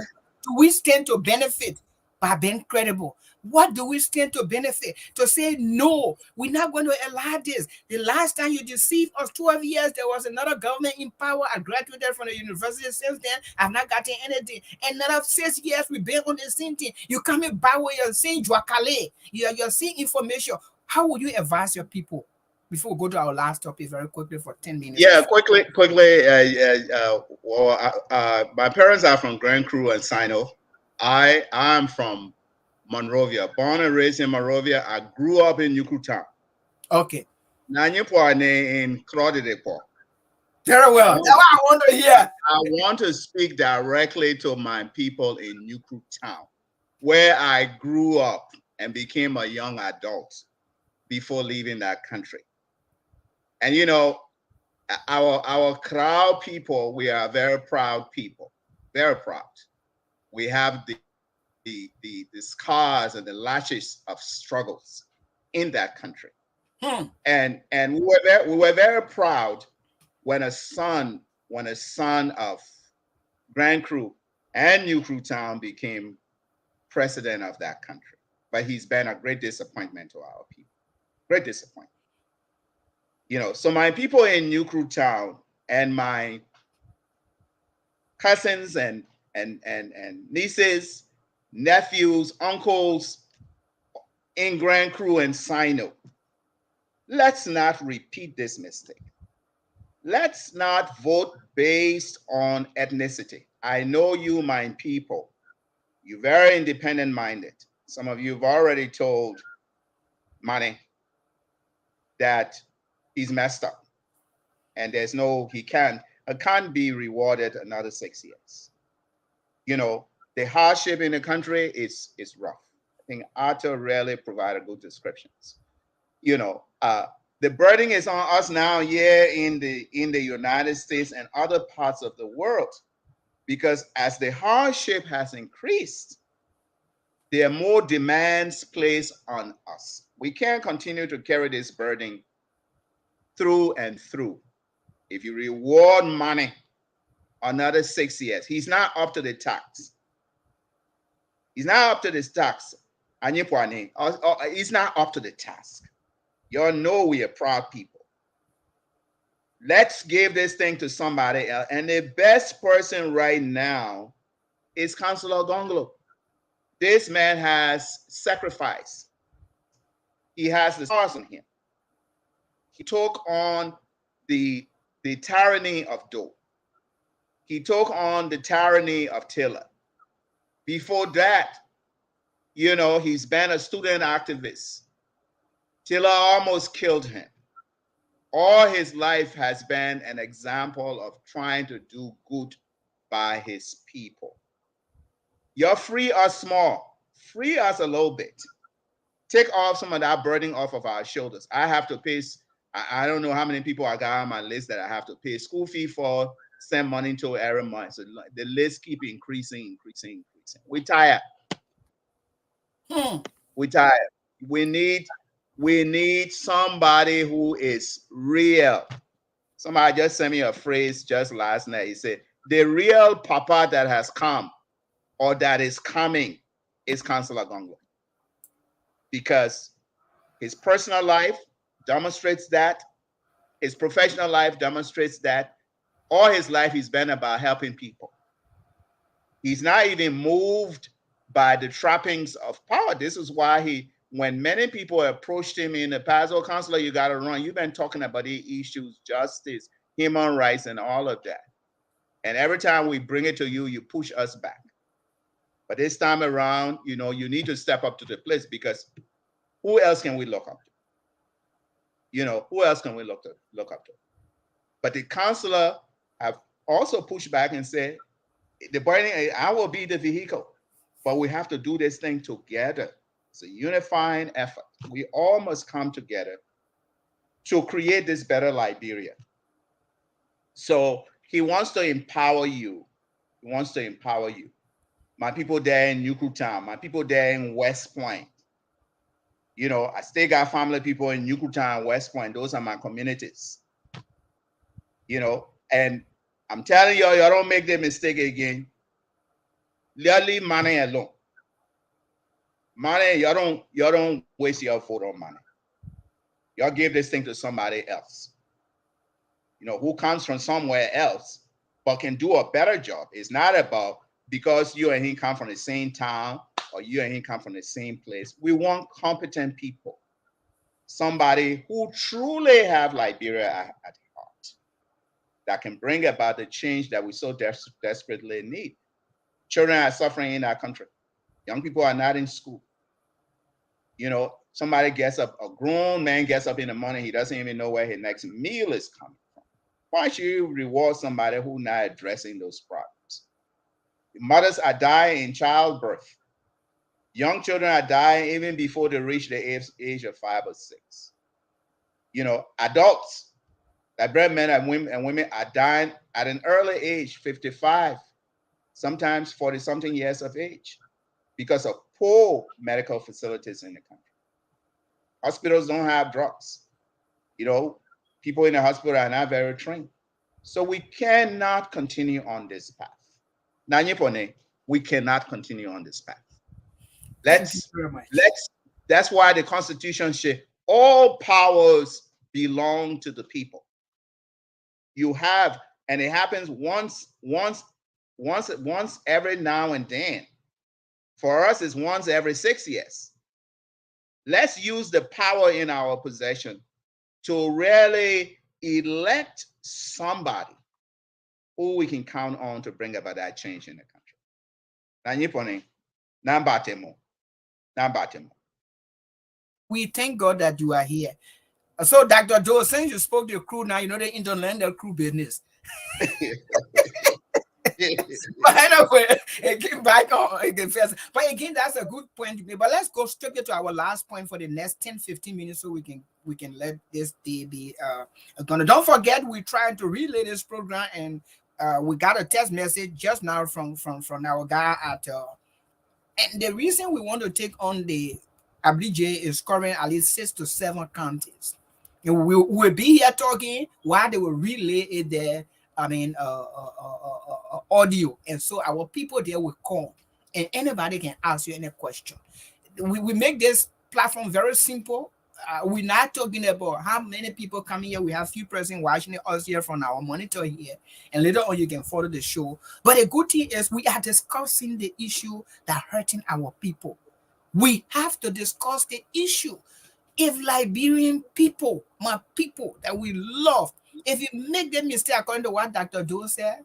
we stand to benefit by being credible? What do we stand to benefit? To say, no, we're not going to allow this. The last time you deceived us, 12 years, there was another government in power. I graduated from the university since then. I've not gotten anything. Another 6 years, we've been on the same thing. You coming back where you're saying Joakale. You're seeing information. How would you advise your people before we go to our last topic very quickly for 10 minutes. Yeah, quickly. My parents are from Grand Cru and Sino. I'm from Monrovia, born and raised in Monrovia. I grew up in Yuku Town. Okay. In Crawdedepo. Very well. That's what I want to hear. I want to speak directly to my people in Yuku Town, where I grew up and became a young adult before leaving that country. And you know, our crowd people, we are very proud people, very proud. We have the scars and the lashes of struggles in that country. And we were very proud when a son of Grand Cru and New Cru Town became president of that country. But he's been a great disappointment to our people. Great disappointment. You know, so my people in New Cru Town and my cousins and nieces, nephews, uncles in Grand Cru and Sino, let's not repeat this mistake. Let's not vote based on ethnicity. I know you, my people, you're very independent minded. Some of you have already told Mane that he's messed up and he can't be rewarded another 6 years. You know, the hardship in the country is rough. I think Arthur really provided good descriptions. You know, the burden is on us now here in the United States and other parts of the world, because as the hardship has increased, there are more demands placed on us. We can't continue to carry this burden through and through. If you reward money another 6 years, he's not up to the tax. He's not up to this tax. He's not up to the task. Y'all know we are proud people. Let's give this thing to somebody else. And the best person right now is Councillor Gonglo. This man has sacrificed. He has the stars on him. He took on the tyranny of Doe. He took on the tyranny of Taylor. Before that, you know, he's been a student activist. Taylor almost killed him. All his life has been an example of trying to do good by his people. You're free us small, free us a little bit. Take off some of that burden off of our shoulders. I have to pay, I don't know how many people I got on my list that I have to pay school fee for, send money to every month. So the list keep increasing. We're tired. We're tired. We need somebody who is real. Somebody just sent me a phrase just last night. He said, the real papa that has come or that is coming is Councillor Gonglo. Because his personal life demonstrates that. His professional life demonstrates that. All his life he's been about helping people. He's not even moved by the trappings of power. This is why when many people approached him in the past, oh, Councillor, you got to run. You've been talking about the issues, justice, human rights, and all of that. And every time we bring it to you, you push us back. But this time around, you know, you need to step up to the place, because who else can we look up to? You know, who else can we look up to? But the councillor have also pushed back and said, I will be the vehicle, but we have to do this thing together. It's a unifying effort. We all must come together to create this better Liberia. So he wants to empower you. He wants to empower you. My people there in Yuku Town, my people there in West Point. You know, I still got family people in Yuku Town, West Point. Those are my communities. You know, and I'm telling y'all don't make the mistake again. Leave money alone. Money, y'all don't waste your vote on money. Y'all give this thing to somebody else. You know, who comes from somewhere else, but can do a better job. It's not about because you and he come from the same town or you and he come from the same place. We want competent people. somebody who truly have Liberia at heart, that can bring about the change that we so desperately need. Children are suffering in our country. Young people are not in school. You know, somebody gets up, a grown man gets up in the morning, he doesn't even know where his next meal is coming from. Why should you reward somebody who's not addressing those problems? Mothers are dying in childbirth. Young children are dying even before they reach the age of 5 or 6. You know, adults, Liberian men and women are dying at an early age, 55, sometimes 40 something years of age, because of poor medical facilities in the country. Hospitals don't have drugs. You know, people in the hospital are not very trained. So we cannot continue on this path. Nanyipone, we cannot continue on this path. Thank you very much. That's why the Constitution says all powers belong to the people. You have, and it happens once every now and then. For us, it's once every 6 years. Let's use the power in our possession to really elect somebody who we can count on to bring about that change in the country. Nanyipone, Nambatemo. We thank God that you are here. So, Dr. Joe, since you spoke to the crew, now you know the interland crew business. But anyway, again, back on again first. But again, that's a good point to make. But let's go straight to our last point for the next 10-15 minutes so we can let this day be gonna. Don't forget, we tried to relay this program, and we got a text message just now from our guy at and the reason we want to take on the Abidjan is covering at least 6 to 7 counties. And we'll be here talking while they will relay it there. I mean, audio. And so our people there will call and anybody can ask you any question. We make this platform very simple. We're not talking about how many people come here. We have few persons watching us here from our monitor here. And later on, you can follow the show. But the good thing is we are discussing the issue that hurting our people. We have to discuss the issue. If Liberian people, my people that we love, if you make the mistake according to what Dr. Joe said,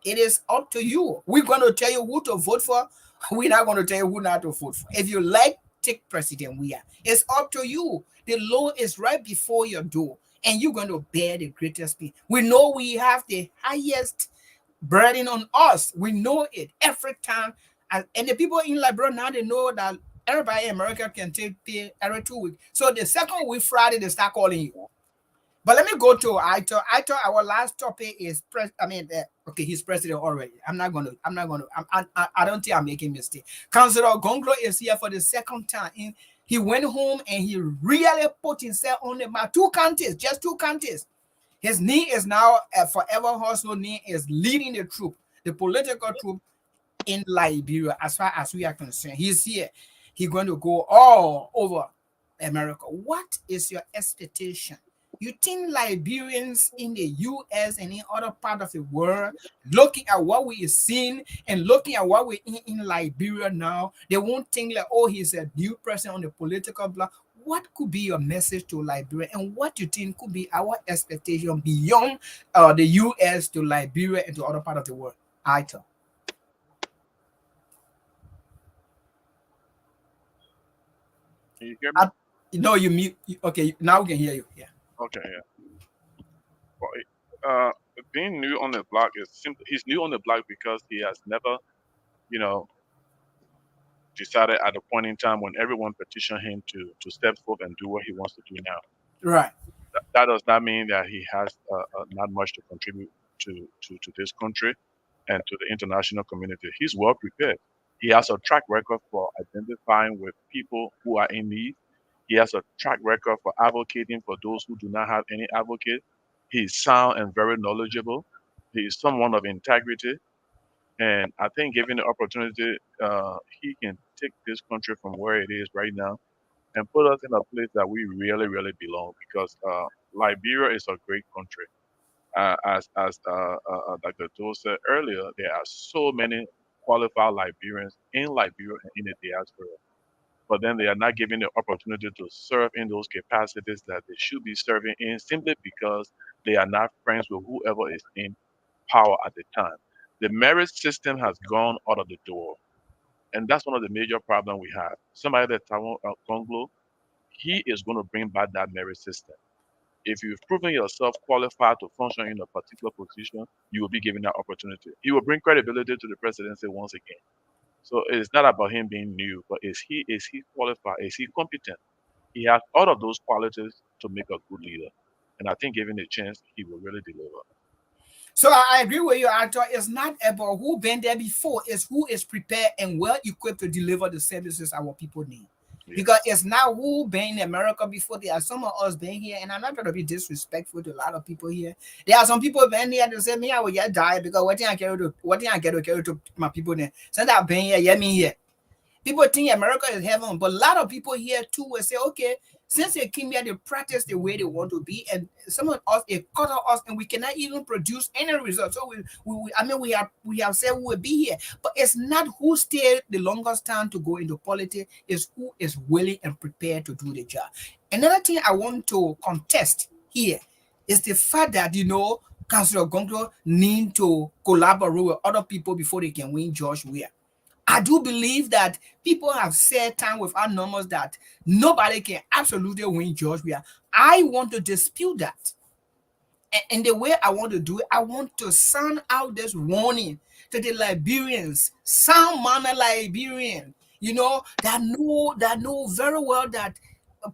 it is up to you. We're going to tell you who to vote for. We're not going to tell you who not to vote for. If you like, take President Weah. It's up to you. The law is right before your door, and you're going to bear the greatest pain. We know we have the highest burden on us. We know it every time. And the people in Liberia now, they know that everybody in America can take pay every 2 weeks. So the second week, Friday, they start calling you. But let me go to Ito. Our last topic is okay, he's president already. I don't think I'm making a mistake. Councilor Gonglo is here for the second time. He went home and he really put himself on the map. 2 counties, just 2 counties. His knee is now a forever household knee is leading the troop, the political troop in Liberia, as far as we are concerned. He's here. He's going to go all over America. What is your expectation? You think Liberians in the US and in other part of the world, looking at what we are seeing and looking at what we're in Liberia now, they won't think like, oh, he's a new person on the political block. What could be your message to Liberia, and what do you think could be our expectation beyond the US to Liberia and to other part of the world? Ito. Can you hear me? No, you mute. Okay, now we can hear you. Yeah. Okay, yeah. Well, being new on the block is simply he's new on the block because he has never, decided at a point in time when everyone petitioned him to step forth and do what he wants to do now. Right. That does not mean that he has not much to contribute to this country and to the international community. He's well prepared. He has a track record for identifying with people who are in need. He has a track record for advocating for those who do not have any advocate. He is sound and very knowledgeable. He is someone of integrity. And I think given the opportunity, he can take this country from where it is right now and put us in a place that we really, really belong, because Liberia is a great country. As Dr. Joe said earlier, there are so many qualified Liberians in Liberia and in the diaspora. but then they are not given the opportunity to serve in those capacities that they should be serving in simply because they are not friends with whoever is in power at the time. The merit system has gone out of the door. And that's one of the major problems we have. Somebody that Tawon Konglo, he is going to bring back that merit system. If you've proven yourself qualified to function in a particular position, you will be given that opportunity. He will bring credibility to the presidency once again. So it's not about him being new, but is he qualified? Is he competent? He has all of those qualities to make a good leader. And I think given a chance, he will really deliver. So I agree with you, Arthur. It's not about who been there before, it's who is prepared and well equipped to deliver the services our people need. Yes. Because it's not who been in America before. There are some of us been here, and I'm not trying to be disrespectful to a lot of people here. There are some people been here that say, me, I will get die because what thing I carry to my people there. Since I've been here, yeah, me here. People think America is heaven, but a lot of people here too will say, okay, since they came here, they practice the way they want to be, and some of us, it cut us, and we cannot even produce any results. So we have said we will be here, but it's not who stayed the longest time to go into politics, it's who is willing and prepared to do the job. Another thing I want to contest here is the fact that Councillor Gonglo need to collaborate with other people before they can win George Weah. I do believe that people have said time without numbers that nobody can absolutely win George Weah. I want to dispute that. And the way I want to do it, I want to sound out this warning to the Liberians, sound-minded Liberian, that know very well that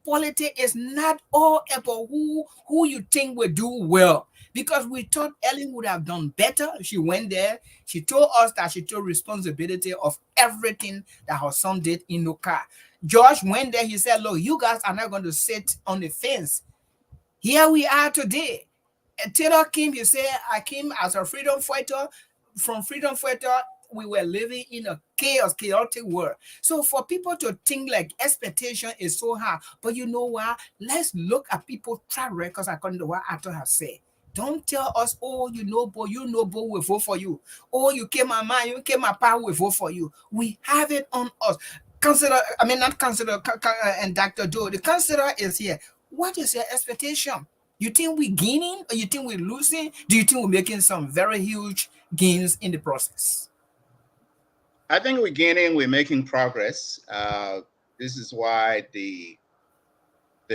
politics is not all about who you think will do well. Because we thought Ellen would have done better. She went there. She told us that she took responsibility of everything that her son did in the car. George went there. He said, look, you guys are not going to sit on the fence. Here we are today. And Taylor came, he said, I came as a freedom fighter. From freedom fighter, we were living in a chaotic world. So for people to think like expectation is so high, but you know what? Let's look at people's track records according to what Arthur has said. Don't tell us, oh, boy, will vote for you. Oh, you came my mind, you came my power, will vote for you. We have it on us. Not consider, and Dr. Joe, the consider is here. What is your expectation? You think we're gaining or you think we're losing? Do you think we're making some very huge gains in the process? I think we're gaining, we're making progress. This is why the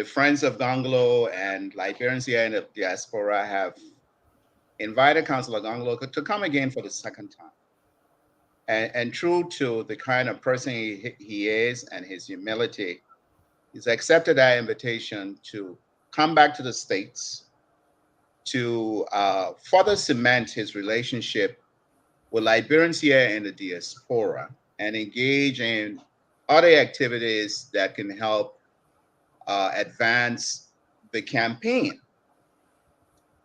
Friends of Gonglo and Liberians here in the diaspora have invited Councillor Gonglo to come again for the second time. And true to the kind of person he is and his humility, he's accepted our invitation to come back to the States to further cement his relationship with Liberians here in the diaspora and engage in other activities that can help advance the campaign.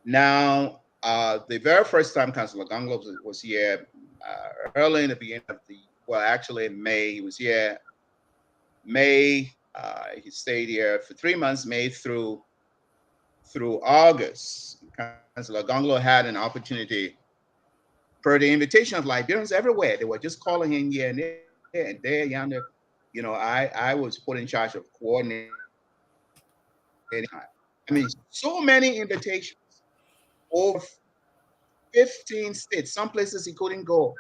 Now, the very first time Councillor Gonglo was here, early in the beginning of actually in May, he was here. May, he stayed here for 3 months, May through August. Councillor Gonglo had an opportunity, per the invitation of Liberians everywhere. They were just calling him here and there and there, yonder. I was put in charge of coordinating. So many invitations, over 15 states, some places he couldn't go,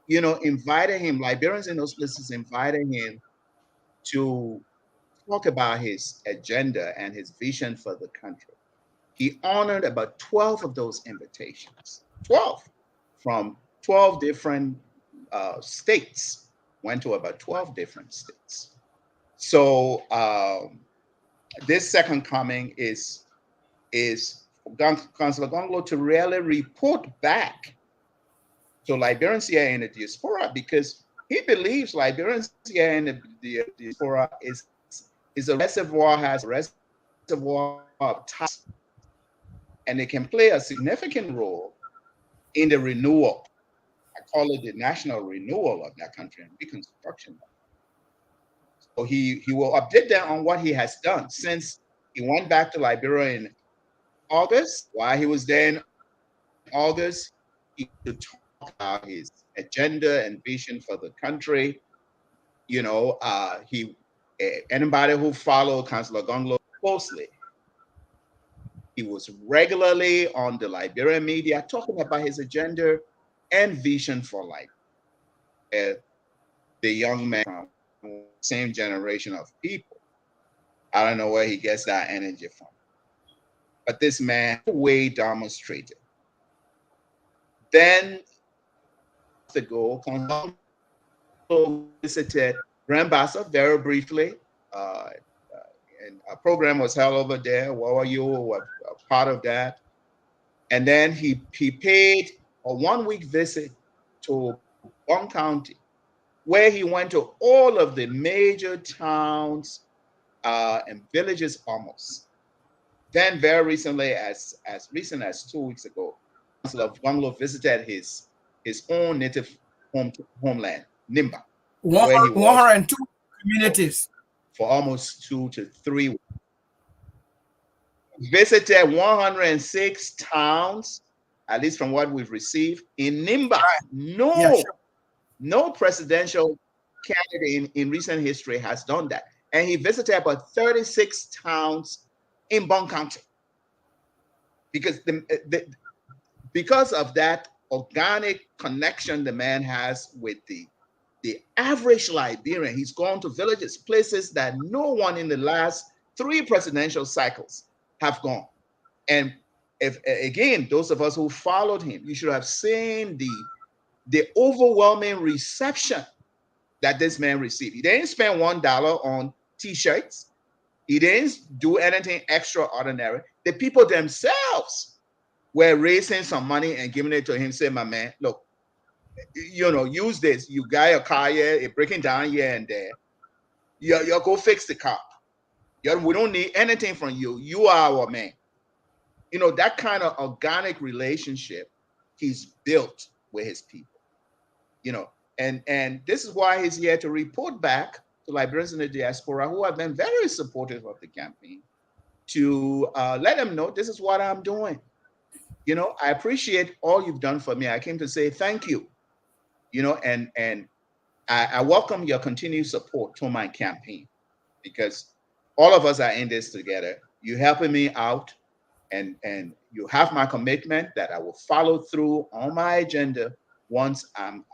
invited him, Liberians in those places invited him to talk about his agenda and his vision for the country. He honored about 12 of those invitations, 12 from 12 different states, went to about 12 different states. So, this second coming is Councillor Gonglo to really report back to Liberians here in the diaspora, because he believes Liberians here in the diaspora is a reservoir, has a reservoir of talent, and they can play a significant role in the renewal. I call it the national renewal of that country and reconstruction. So he will update them on what he has done since he went back to Liberia in August. While he was there in August, he could talk about his agenda and vision for the country. He Anybody who followed Councillor Gonglo closely, he was regularly on the Liberian media talking about his agenda and vision for life. The young man from the same generation of people, I don't know where he gets that energy from. But this man way demonstrated. Then the goal visited Grand Bassa very briefly, and a program was held over there. What were you were a part of that? And then he paid a 1-week visit to Bong County, where he went to all of the major towns and villages almost. Then very recently, as recent as 2 weeks ago, Councillor Gonglo visited his own native homeland, Nimba, where he was 102 communities for almost 2 to 3 weeks. Visited 106 towns, at least from what we've received in Nimba. Right. No presidential candidate in recent history has done that. And he visited about 36 towns in Bong County. Because of that organic connection the man has with the average Liberian. He's gone to villages, places that no one in the last 3 presidential cycles have gone. And if again, those of us who followed him, you should have seen the overwhelming reception that this man received. He didn't spend $1 on t-shirts. He didn't do anything extraordinary. The people themselves were raising some money and giving it to him, saying, my man, look, use this. You got a car here, it's breaking down here and there. You go fix the car. We don't need anything from you. You are our man. That kind of organic relationship he's built with his people. And this is why he's here to report back to Liberians in the diaspora who have been very supportive of the campaign, to let them know this is what I'm doing. I appreciate all you've done for me. I came to say thank you. And I welcome your continued support to my campaign, because all of us are in this together. You're helping me out, and you have my commitment that I will follow through on my agenda once I'm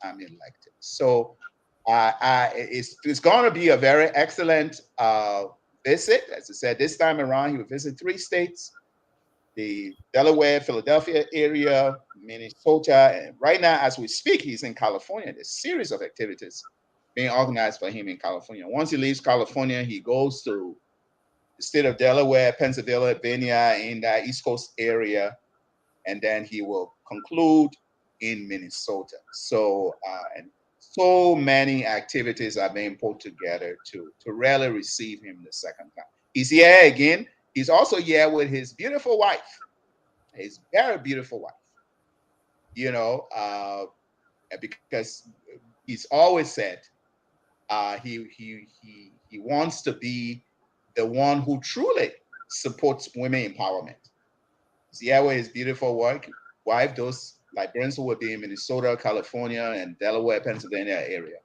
elected. So it's going to be a very excellent visit. As I said, this time around, he will visit 3 states: the Delaware, Philadelphia area, Minnesota, and right now, as we speak, he's in California. There's a series of activities being organized for him in California. Once he leaves California, he goes to the state of Delaware, Pennsylvania, in that East Coast area, and then he will conclude in Minnesota. So, and so many activities are being put together to really receive him the second time. He's here again. He's also here with his beautiful wife, his very beautiful wife, because he's always said he wants to be the one who truly supports women empowerment. He's here with his beautiful wife, those Liberians who will be in Minnesota, California, and Delaware, Pennsylvania area.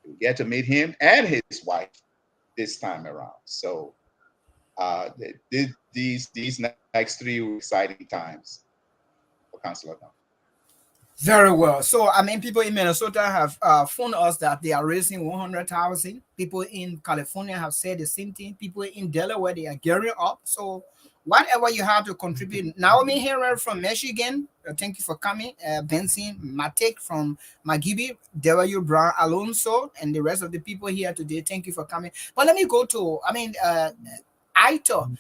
You get to meet him and his wife this time around. So these next 3 exciting times for Councillor Gonglo. Very well. So, people in Minnesota have phoned us that they are raising 100,000. People in California have said the same thing. People in Delaware, they are gearing up. So, whatever you have to contribute. Naomi Herrera from Michigan, thank you for coming. Benson Matek from Magibi, W. Brown Alonso, and the rest of the people here today, thank you for coming. But let me go to, Ito.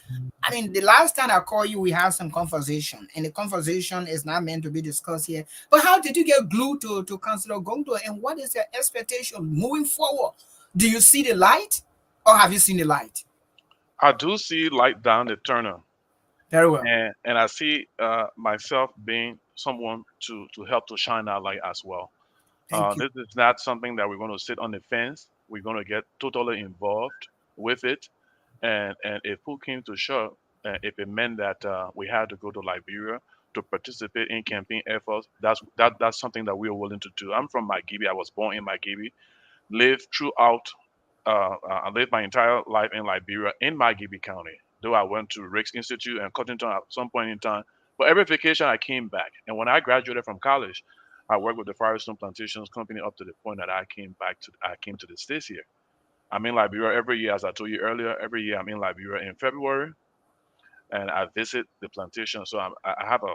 The last time I called you, we had some conversation, and the conversation is not meant to be discussed here. But how did you get glued to Councillor Gonglo, and what is your expectation moving forward? Do you see the light, or have you seen the light? I do see light down the tunnel. Very well. And I see myself being someone to help to shine that light as well. This is not something that we're going to sit on the fence. We're going to get totally involved with it. And if who came to show, if it meant that we had to go to Liberia to participate in campaign efforts, that's something that we are willing to do. I'm from Magibi. I was born in Magibi, lived throughout I lived my entire life in Liberia, in Margibi County. Though I went to Rick's Institute and Cottington at some point in time, but every vacation I came back. And when I graduated from college, I worked with the Firestone Plantations Company up to the point that I came to the States here. I'm in Liberia every year, as I told you earlier. Every year I'm in Liberia in February, and I visit the plantation. So I have a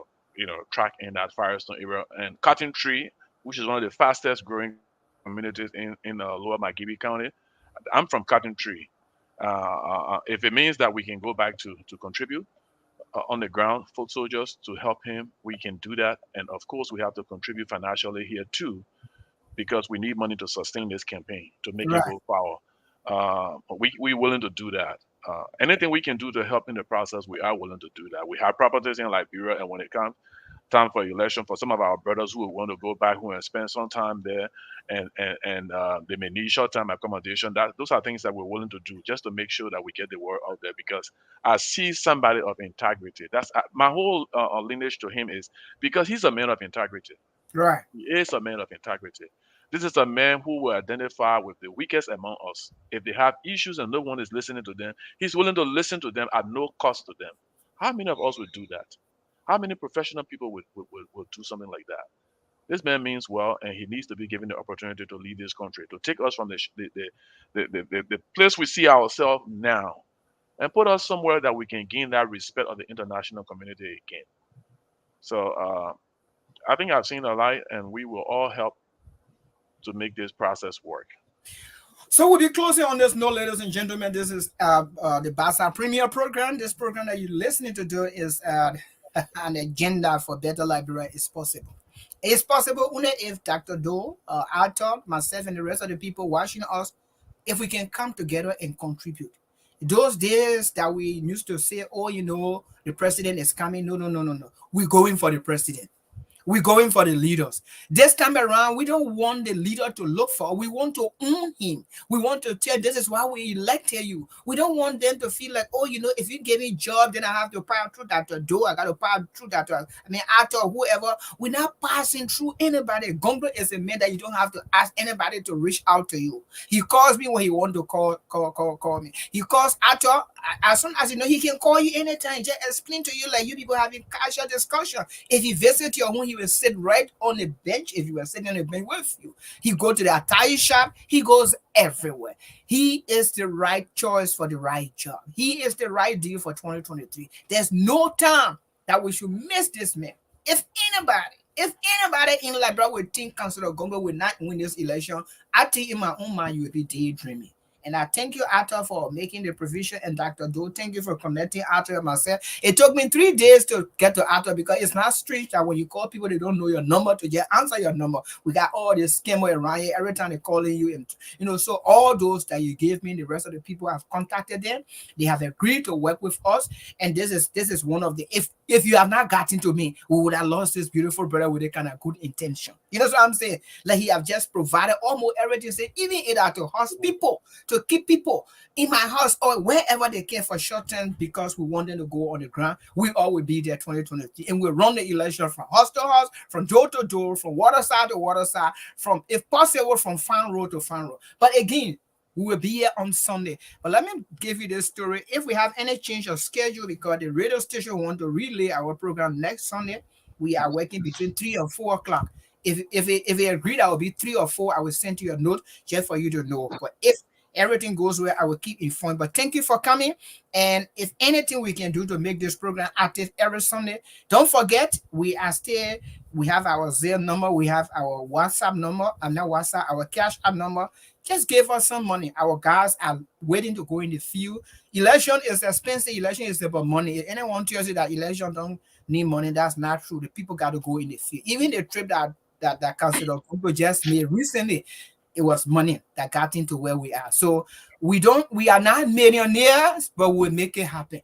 track in that Firestone area, and Cotton Tree, which is one of the fastest growing communities in Lower Margibi County. I'm from Cotton Tree. If it means that we can go back to contribute on the ground, foot soldiers to help him, we can do that. And of course, we have to contribute financially here too, because we need money to sustain this campaign to make it Right. go forward. We're willing to do that. Anything we can do to help in the process, we are willing to do that. We have properties in Liberia, and when it comes time for election, for some of our brothers who want to go back home and spend some time there, and they may need short-term accommodation. Those are things that we're willing to do just to make sure that we get the word out there. Because I see somebody of integrity. That's my whole lineage to him is because he's a man of integrity. Right. He is a man of integrity. This is a man who will identify with the weakest among us. If they have issues and no one is listening to them, he's willing to listen to them at no cost to them. How many of us would do that? How many professional people would do something like that? This man means well, and he needs to be given the opportunity to lead this country, to take us from the place we see ourselves now, and put us somewhere that we can gain that respect of the international community again. So I think I've seen a light, and we will all help to make this process work. So we'll be closing on this note, ladies and gentlemen. This is the Bassa Premier Program. This program that you're listening to do is an agenda for better Liberia is possible. It's possible only if Dr. Doe, Arthur, myself, and the rest of the people watching us, if we can come together and contribute. Those days that we used to say, oh, the president is coming. No. We're going for the president. We're going for the leaders. This time around, we don't want the leader to look for. We want to own him. We want to tell this is why we elected you. We don't want them to feel like, oh, if you give me a job, then I have to power through that door. I got to power through that. After whoever. We're not passing through anybody. Gongo is a man that you don't have to ask anybody to reach out to you. He calls me when he wants to call me. He calls Arthur. As soon as he can call you anytime. Just explain to you like you people having casual discussion. If he visits your home, he will sit right on the bench. If you were sitting on the bench with you, he go to the attire shop. He goes everywhere. He is the right choice for the right job. He is the right deal for 2023. There's no time that we should miss this man. If anybody in Liberia would think Councillor Gongo will not win this election, I think in my own mind you will be daydreaming. And I thank you, Arthur, for making the provision, and Dr. Doe, thank you for connecting Arthur and myself. It took me 3 days to get to Arthur because it's not strange that when you call people, they don't know your number to just answer your number. We got all this scammer around here every time they're calling you. And, so all those that you gave me, the rest of the people have contacted them. They have agreed to work with us. And this is one of the, if you have not gotten to me, we would have lost this beautiful brother with a kind of good intention. You know what I'm saying? Like he have just provided almost everything. Say, even it had to host people, to keep people in my house or wherever they can for short term because we want them to go on the ground. We all will be there 2023. And we'll run the election from house to house, from door to door, from water side to water side, from, if possible, from farm road to farm road. But again, we will be here on Sunday. But let me give you this story. If we have any change of schedule because the radio station want to relay our program next Sunday, we are working between 3 and 4 o'clock. If they agree that will be 3 or 4, I will send you a note just for you to know. But if everything goes well, I will keep informed. But thank you for coming. And if anything we can do to make this program active every Sunday, don't forget we have our Zelle number, we have our WhatsApp number, our Cash App number. Just give us some money. Our guys are waiting to go in the field. Election is expensive. Election is about money. If anyone tells you that election don't need money, that's not true. The people got to go in the field. Even the trip that Councillor Gongo just made recently, it was money that got into where we are. So we are not millionaires, but we'll make it happen.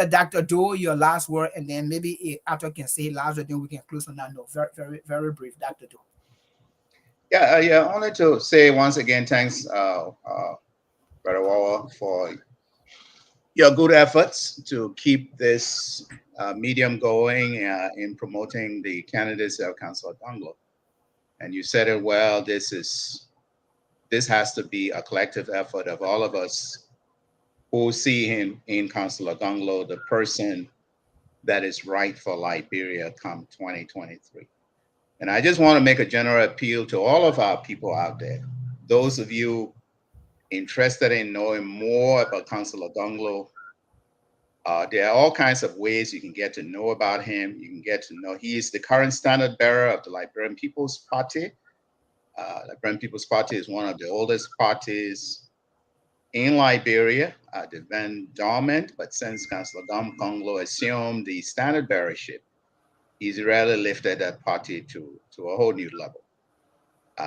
Dr. Doe, your last word, and then maybe Arthur can say last word, then we can close on that note. Very, very, very brief, Dr. Doe. Yeah, only to say once again, thanks, Brother Wawa, for your good efforts to keep this medium going in promoting the candidacy of Councillor Donglo. And you said it well, this is this has to be a collective effort of all of us who see him in Councillor Gonglo, the person that is right for Liberia come 2023. And I just want to make a general appeal to all of our people out there. Those of you interested in knowing more about Councillor Gonglo, there are all kinds of ways you can get to know about him. You can get to know, he is the current standard bearer of the Liberian People's Party. Liberian People's Party is one of the oldest parties in Liberia. They've been dormant, but since Councillor Gonglo assumed the standard bearership, he's really lifted that party to a whole new level.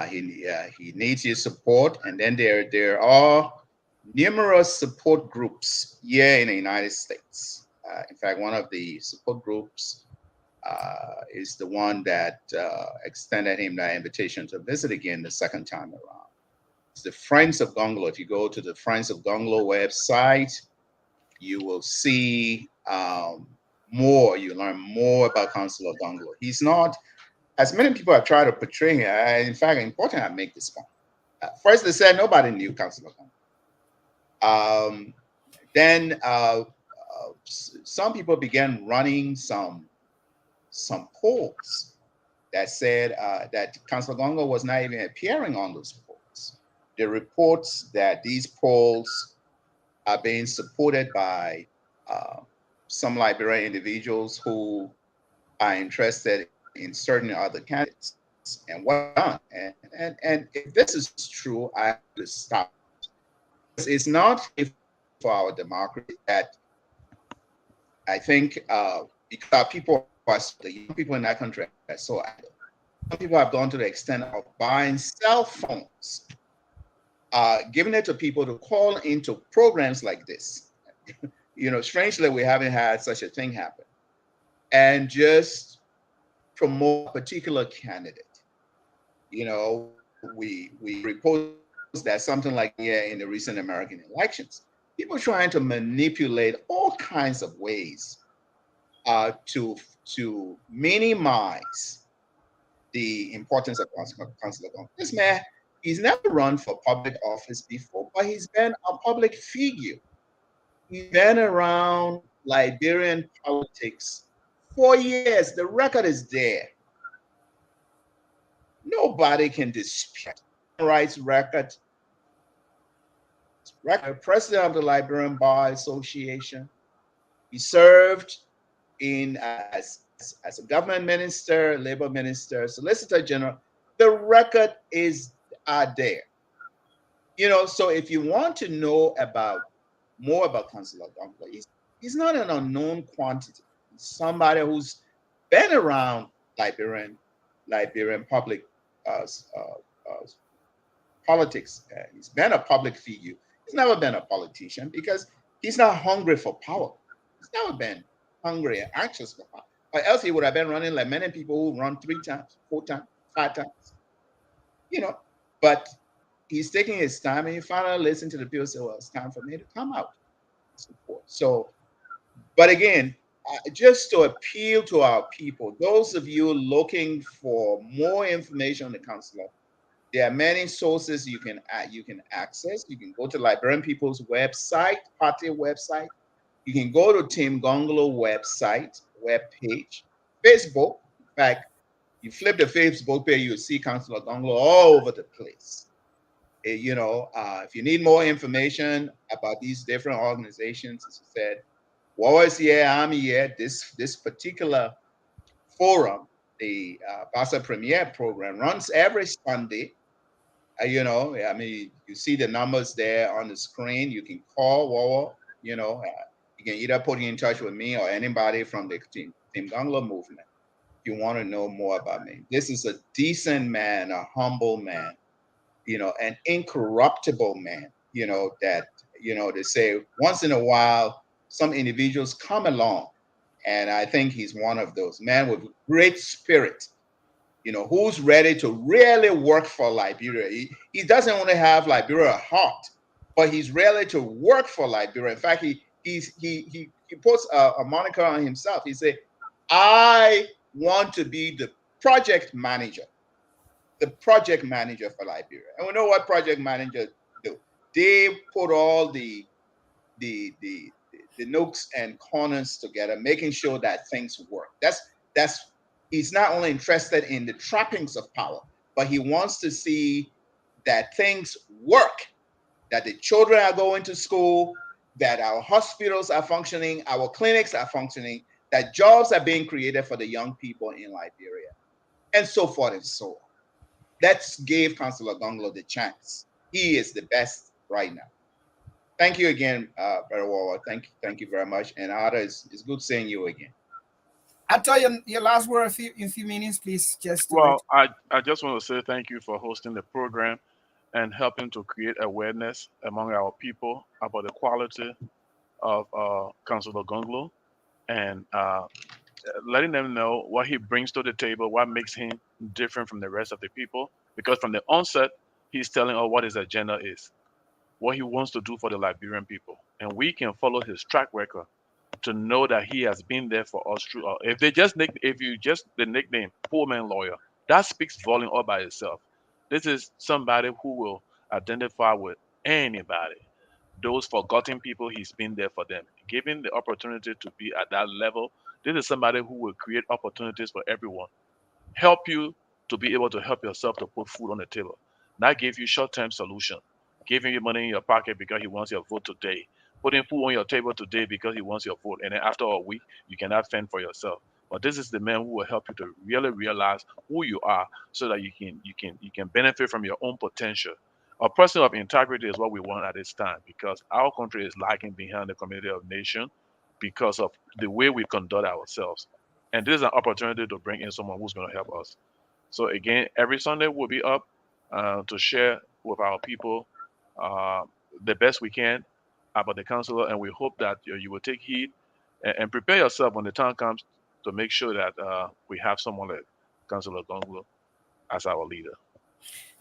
He needs your support, and then there are numerous support groups here in the United States. In fact, one of the support groups is the one that extended him that invitation to visit again the second time around. It's the Friends of Gonglo. If you go to the Friends of Gonglo website, you will see more. You learn more about Councillor Gonglo. He's not, as many people have tried to portray him. In fact, important I make this point. First, they said nobody knew Councillor Gonglo. Then some people began running some polls that said that Councillor Gonglo was not even appearing on those polls. The reports that these polls are being supported by some Liberian individuals who are interested in certain other candidates and whatnot. And if this is true, I have to stop. It's not for our democracy that I think because people, the young people in that country are so active. Some people have gone to the extent of buying cell phones, giving it to people to call into programs like this. You know, strangely, we haven't had such a thing happen. And just promote a particular candidate. You know, we reported that something like in the recent American elections, people trying to manipulate all kinds of ways to minimize the importance of Councillor Gonglo. This man, he's never run for public office before, but he's been a public figure. He's been around Liberian politics for years. The record is there. Nobody can dispute rights record. President of the Liberian Bar Association. He served in as a government minister, labor minister, solicitor general. The record is there. You know, so if you want to know more about Councillor Gonglo, he's not an unknown quantity. He's somebody who's been around Liberian public politics. He's been a public figure. He's never been a politician because he's not hungry for power. He's never been hungry and anxious for power. Or else he would have been running like many people who run 3 times, 4 times, 5 times. You know, but he's taking his time, and he finally listened to the people say, well, it's time for me to come out and support. So, but again, just to appeal to our people, those of you looking for more information on the councillor, there are many sources you can access. You can go to Liberian People's website, party website. You can go to Team Gonglo website, webpage, Facebook. In fact, you flip the Facebook page, you'll see Councillor Gonglo all over the place. You know, if you need more information about these different organizations, as I said, Warriors here, Army here, this particular forum, the Bassa Premier program, runs every Sunday. You know, I mean, you see the numbers there on the screen. You can call Wawa, you know, you can either put you in touch with me or anybody from the Team Gonglo movement if you want to know more about me. This is a decent man, a humble man, you know, an incorruptible man, you know, that, you know, they say once in a while, some individuals come along. And I think he's one of those men with great spirit, you know, who's ready to really work for Liberia. He doesn't want to have Liberia at heart, but he's ready to work for Liberia. In fact, he puts a moniker on himself. He said, I want to be the project manager, the project manager for Liberia. And we know what project managers do. They put all the nooks and corners together, making sure that things work. That's he's not only interested in the trappings of power, but he wants to see that things work, that the children are going to school, that our hospitals are functioning, our clinics are functioning, that jobs are being created for the young people in Liberia, and so forth and so on. Let's give Councillor Gonglo the chance. He is the best right now. Thank you again, Brother Wawa. Thank you very much. And Ada, it's good seeing you again. I'll tell you your last word in a few minutes, please. Well, I just want to say thank you for hosting the program and helping to create awareness among our people about the quality of Councillor Gonglo, and letting them know what he brings to the table, what makes him different from the rest of the people. Because from the onset, he's telling us what his agenda is, what he wants to do for the Liberian people. And we can follow his track record to know that he has been there for us through. The nickname poor man lawyer, that speaks volume all by itself. This is somebody who will identify with anybody. Those forgotten people, he's been there for them. Given the opportunity to be at that level, this is somebody who will create opportunities for everyone. Help you to be able to help yourself to put food on the table. Not give you short-term solution. Giving you money in your pocket because he wants your vote today. Putting food on your table today because he wants your vote. And then after a week, you cannot fend for yourself. But this is the man who will help you to really realize who you are so that you can benefit from your own potential. A person of integrity is what we want at this time, because our country is lagging behind the community of nations because of the way we conduct ourselves. And this is an opportunity to bring in someone who's going to help us. So again, every Sunday we'll be up to share with our people the best we can about the councilor, and we hope that you will take heed and prepare yourself when the time comes to make sure that we have someone like Councilor Gonglo as our leader.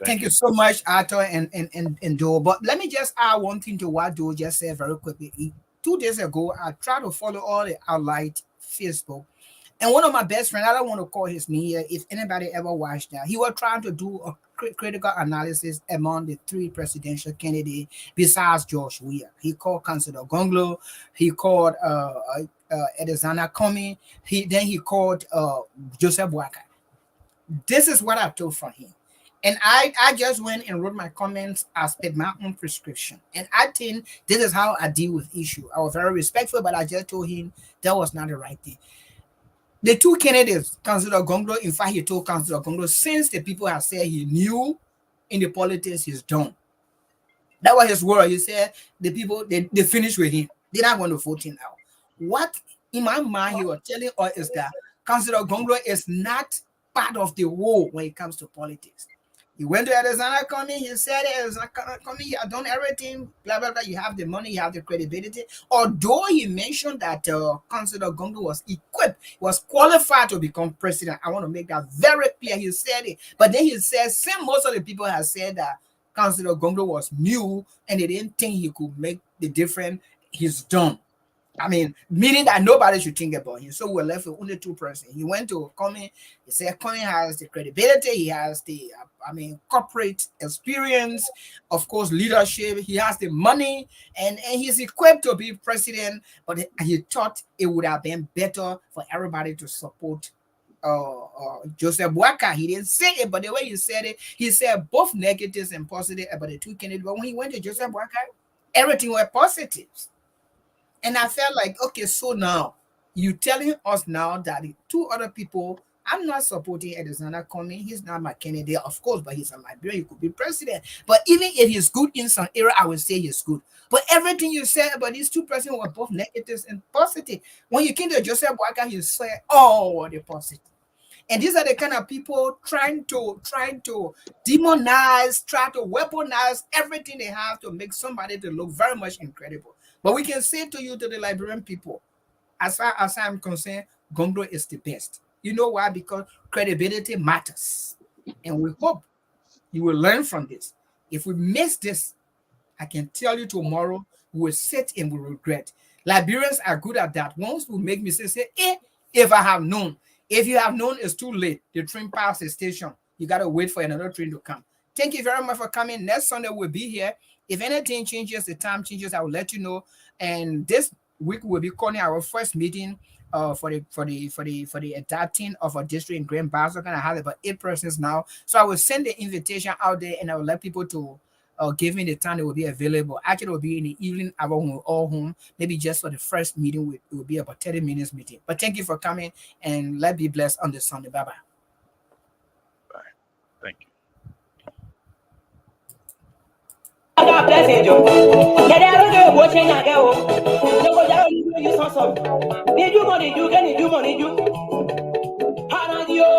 Thank you so much, Arthur and Joe. But let me just add one thing to what Joe just said very quickly. 2 days ago, I tried to follow all the Outlight Facebook. And one of my best friends, I don't want to call his name here, if anybody ever watched that, he was trying to do a critical analysis among the 3 presidential candidates besides George Weah. He called Councilor Gonglo, he called Edezana Komi, he called Joseph Boakai. This is what I told from him. And I just went and wrote my comments as per my own prescription. And I think this is how I deal with issue. I was very respectful, but I just told him that was not the right thing. The 2 candidates, Councilor Gonglo, in fact, he told Councilor Gonglo, since the people have said he knew in the politics, he's done. That was his word. He said the people, they finished with him. They're not going to vote him out. What, in my mind, he was telling us is that Councilor Gonglo is not part of the war when it comes to politics. He went to Edezana Komi, he said, Edezana Komi, you have done everything, blah, blah, blah, you have the money, you have the credibility. Although he mentioned that Councilor Gonglo was equipped, was qualified to become president. I want to make that very clear. He said it. But then he said, same most of the people have said that Councilor Gonglo was new and they didn't think he could make the difference. He's done. I mean, meaning that nobody should think about him. So we're left with only 2 persons. He went to Komi. He said Komi has the credibility. He has the, corporate experience, of course, leadership. He has the money, and he's equipped to be president. But he thought it would have been better for everybody to support Joseph Boakai. He didn't say it, but the way he said both negatives and positive about the 2 candidates. But when he went to Joseph Boakai, everything was positive. And I felt like, okay, so now you telling us now that the 2 other people, I'm not supporting Edezana Komi. He's not my candidate, of course, but he's a Liberian. He could be president. But even if he's good in some area, I would say he's good. But everything you said about these 2 persons were both negatives and positive. When you came to Joseph Boakai, you said, oh, the positive. And these are the kind of people trying to demonize, try to weaponize everything they have to make somebody to look very much incredible. But we can say to you, to the Liberian people, as far as I'm concerned, Gonglo is the best. You know why? Because credibility matters. And we hope you will learn from this. If we miss this, I can tell you tomorrow, we will sit and we will regret. Liberians are good at that. Once we make mistakes, say, if I have known. If you have known, it's too late. The train passed the station. You got to wait for another train to come. Thank you very much for coming. Next Sunday we'll be here. If anything changes, the time changes, I will let you know. And this week we'll be calling our first meeting for the adapting of a district in Grand Bassa. We're gonna have about 8 persons now. So I will send the invitation out there and I will let people to give me the time it will be available. Actually, it will be in the evening hour when we're all home. Maybe just for the first meeting, it will be about 30 minutes meeting. But thank you for coming and let's be blessed on this Sunday. Bye-bye. Bye. Thank you. God bless you, Joe. Get out of the watching and go. No, but I don't use some. Need you money, you can do money, you. Hanadio.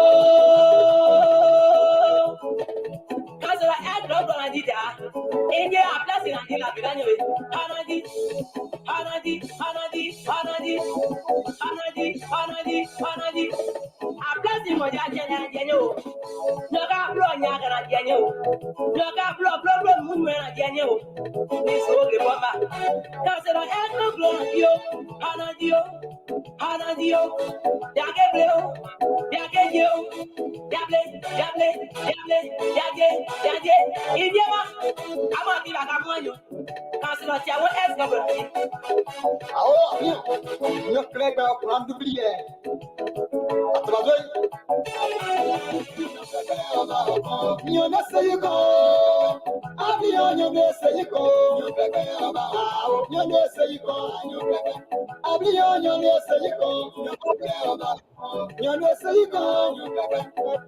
Because I had no one did that. India, I'm blessing and deal up anyway. Hanadi, Hanadi, Hanadi, Hanadi, Hanadi, Hanadi, Hanadi. I'm blessing my Jano. No, I'm blowing Yaga Jano. No, I'm blowing Moon Jano. This holy papa. Because I had no glory. Hanadio, Hanadio, Yagablo, Yagayo, Yable, Yable, Yable, Yage, Yage, India. I'm not even a man. Because I want else government. Oh, you play by a plan to be here. You know, say you go. I'll be on your best, say you go. You know, say you go. I'll be on your best, say you go. You know, say you go.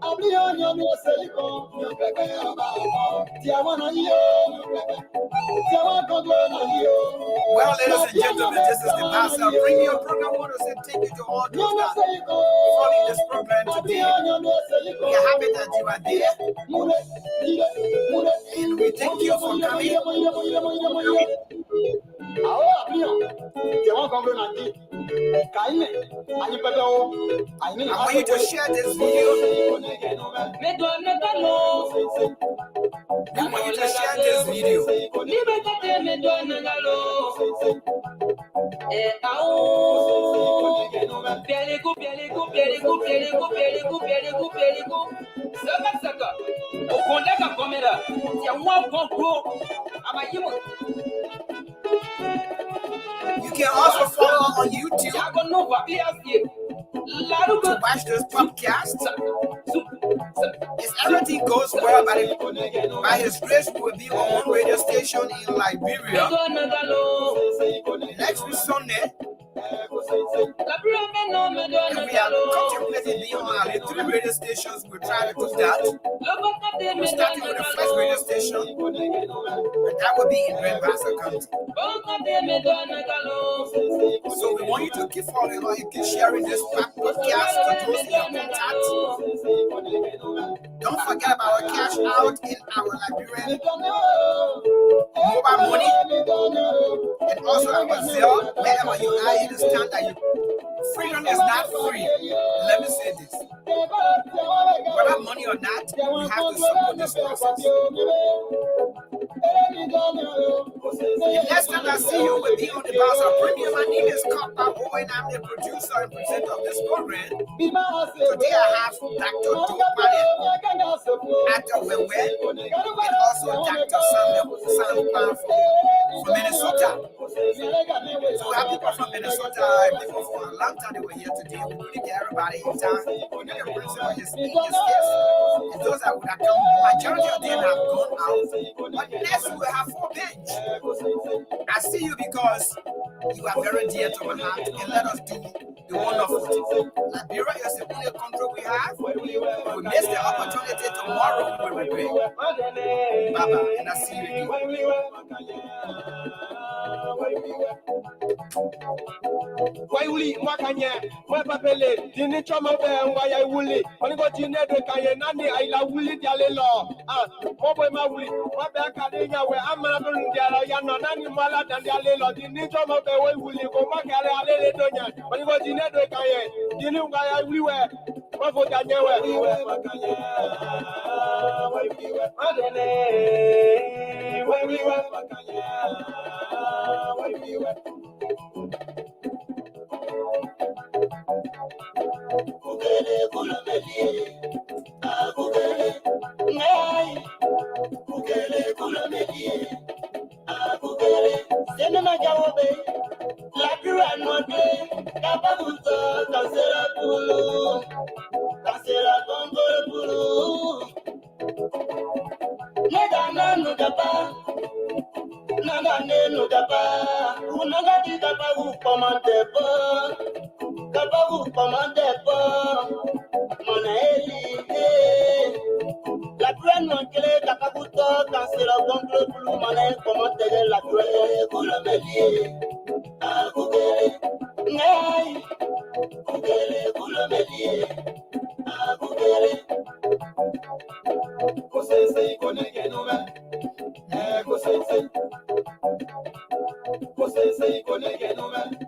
I'll be on your best, say you go. Well, ladies and gentlemen, this is the Pastor Premium Program. I want to say thank you to all those that following this program today. We are happy that you are there. And we thank you for coming. I want you to share this video. I want you to share this video. You can also follow on YouTube to watch this podcast. If everything goes well, by His grace, we will be on one radio station in Liberia next week Sunday. And we are contemplating being on our 3 radio stations. We're trying to do that. We're starting with the first radio station, and that will be in Grand Bassa County. So we want you to keep following or keep sharing this podcast to those in your contact. Don't forget about our cash out in our Liberian mobile money and also our Zelle. Wherever you are, you understand that freedom is not free. Let me say this. Whether money or not, we have to support this process. The next time I see you will be on the Pastor Premium. My name is Copper Owen. I'm the producer and presenter of this program. Today I have Dr. Tupane, Actor Wewe, and also Dr. Sam from Minnesota. So we have people from Minnesota, people from Atlanta, they were here today. We really get everybody in town. We need a principal, his guests. And those that would have come, majority of them have gone out. But next we will have 4 bench. I see you because you are very dear to my heart, and let us do the wonderful thing. Liberia is the only country we have. We miss the opportunity tomorrow, we will regret. Bye-bye, and I see you again. Why will Makanya, why Papele, Dini Chomobe, and why I will it? Only got you never can Nani, I love Willie Diallo. Ah, Mobo Maui, what back Adina, where I'm not going to Nani Mala and Diallo, Dini Chomobe, why will you go back at Aledonia? Only got you never can Dinu why I will wear. What for Daniel? We were Makanya, why we were Makanya, why we were. Kugere, Nugaba, Nagane Nugaba, Unagadi Gabaru Commandebo, Gabaru Commandebo, Manaeli, la Grande Montele, Gababuto, Cancela Gongle Blue, Manael, Commandele, la Grande Boulamelie, Agugele, Nay, Gugele, Boulamelie, Agugele. Kosensei konege nome, kosensei konege nome.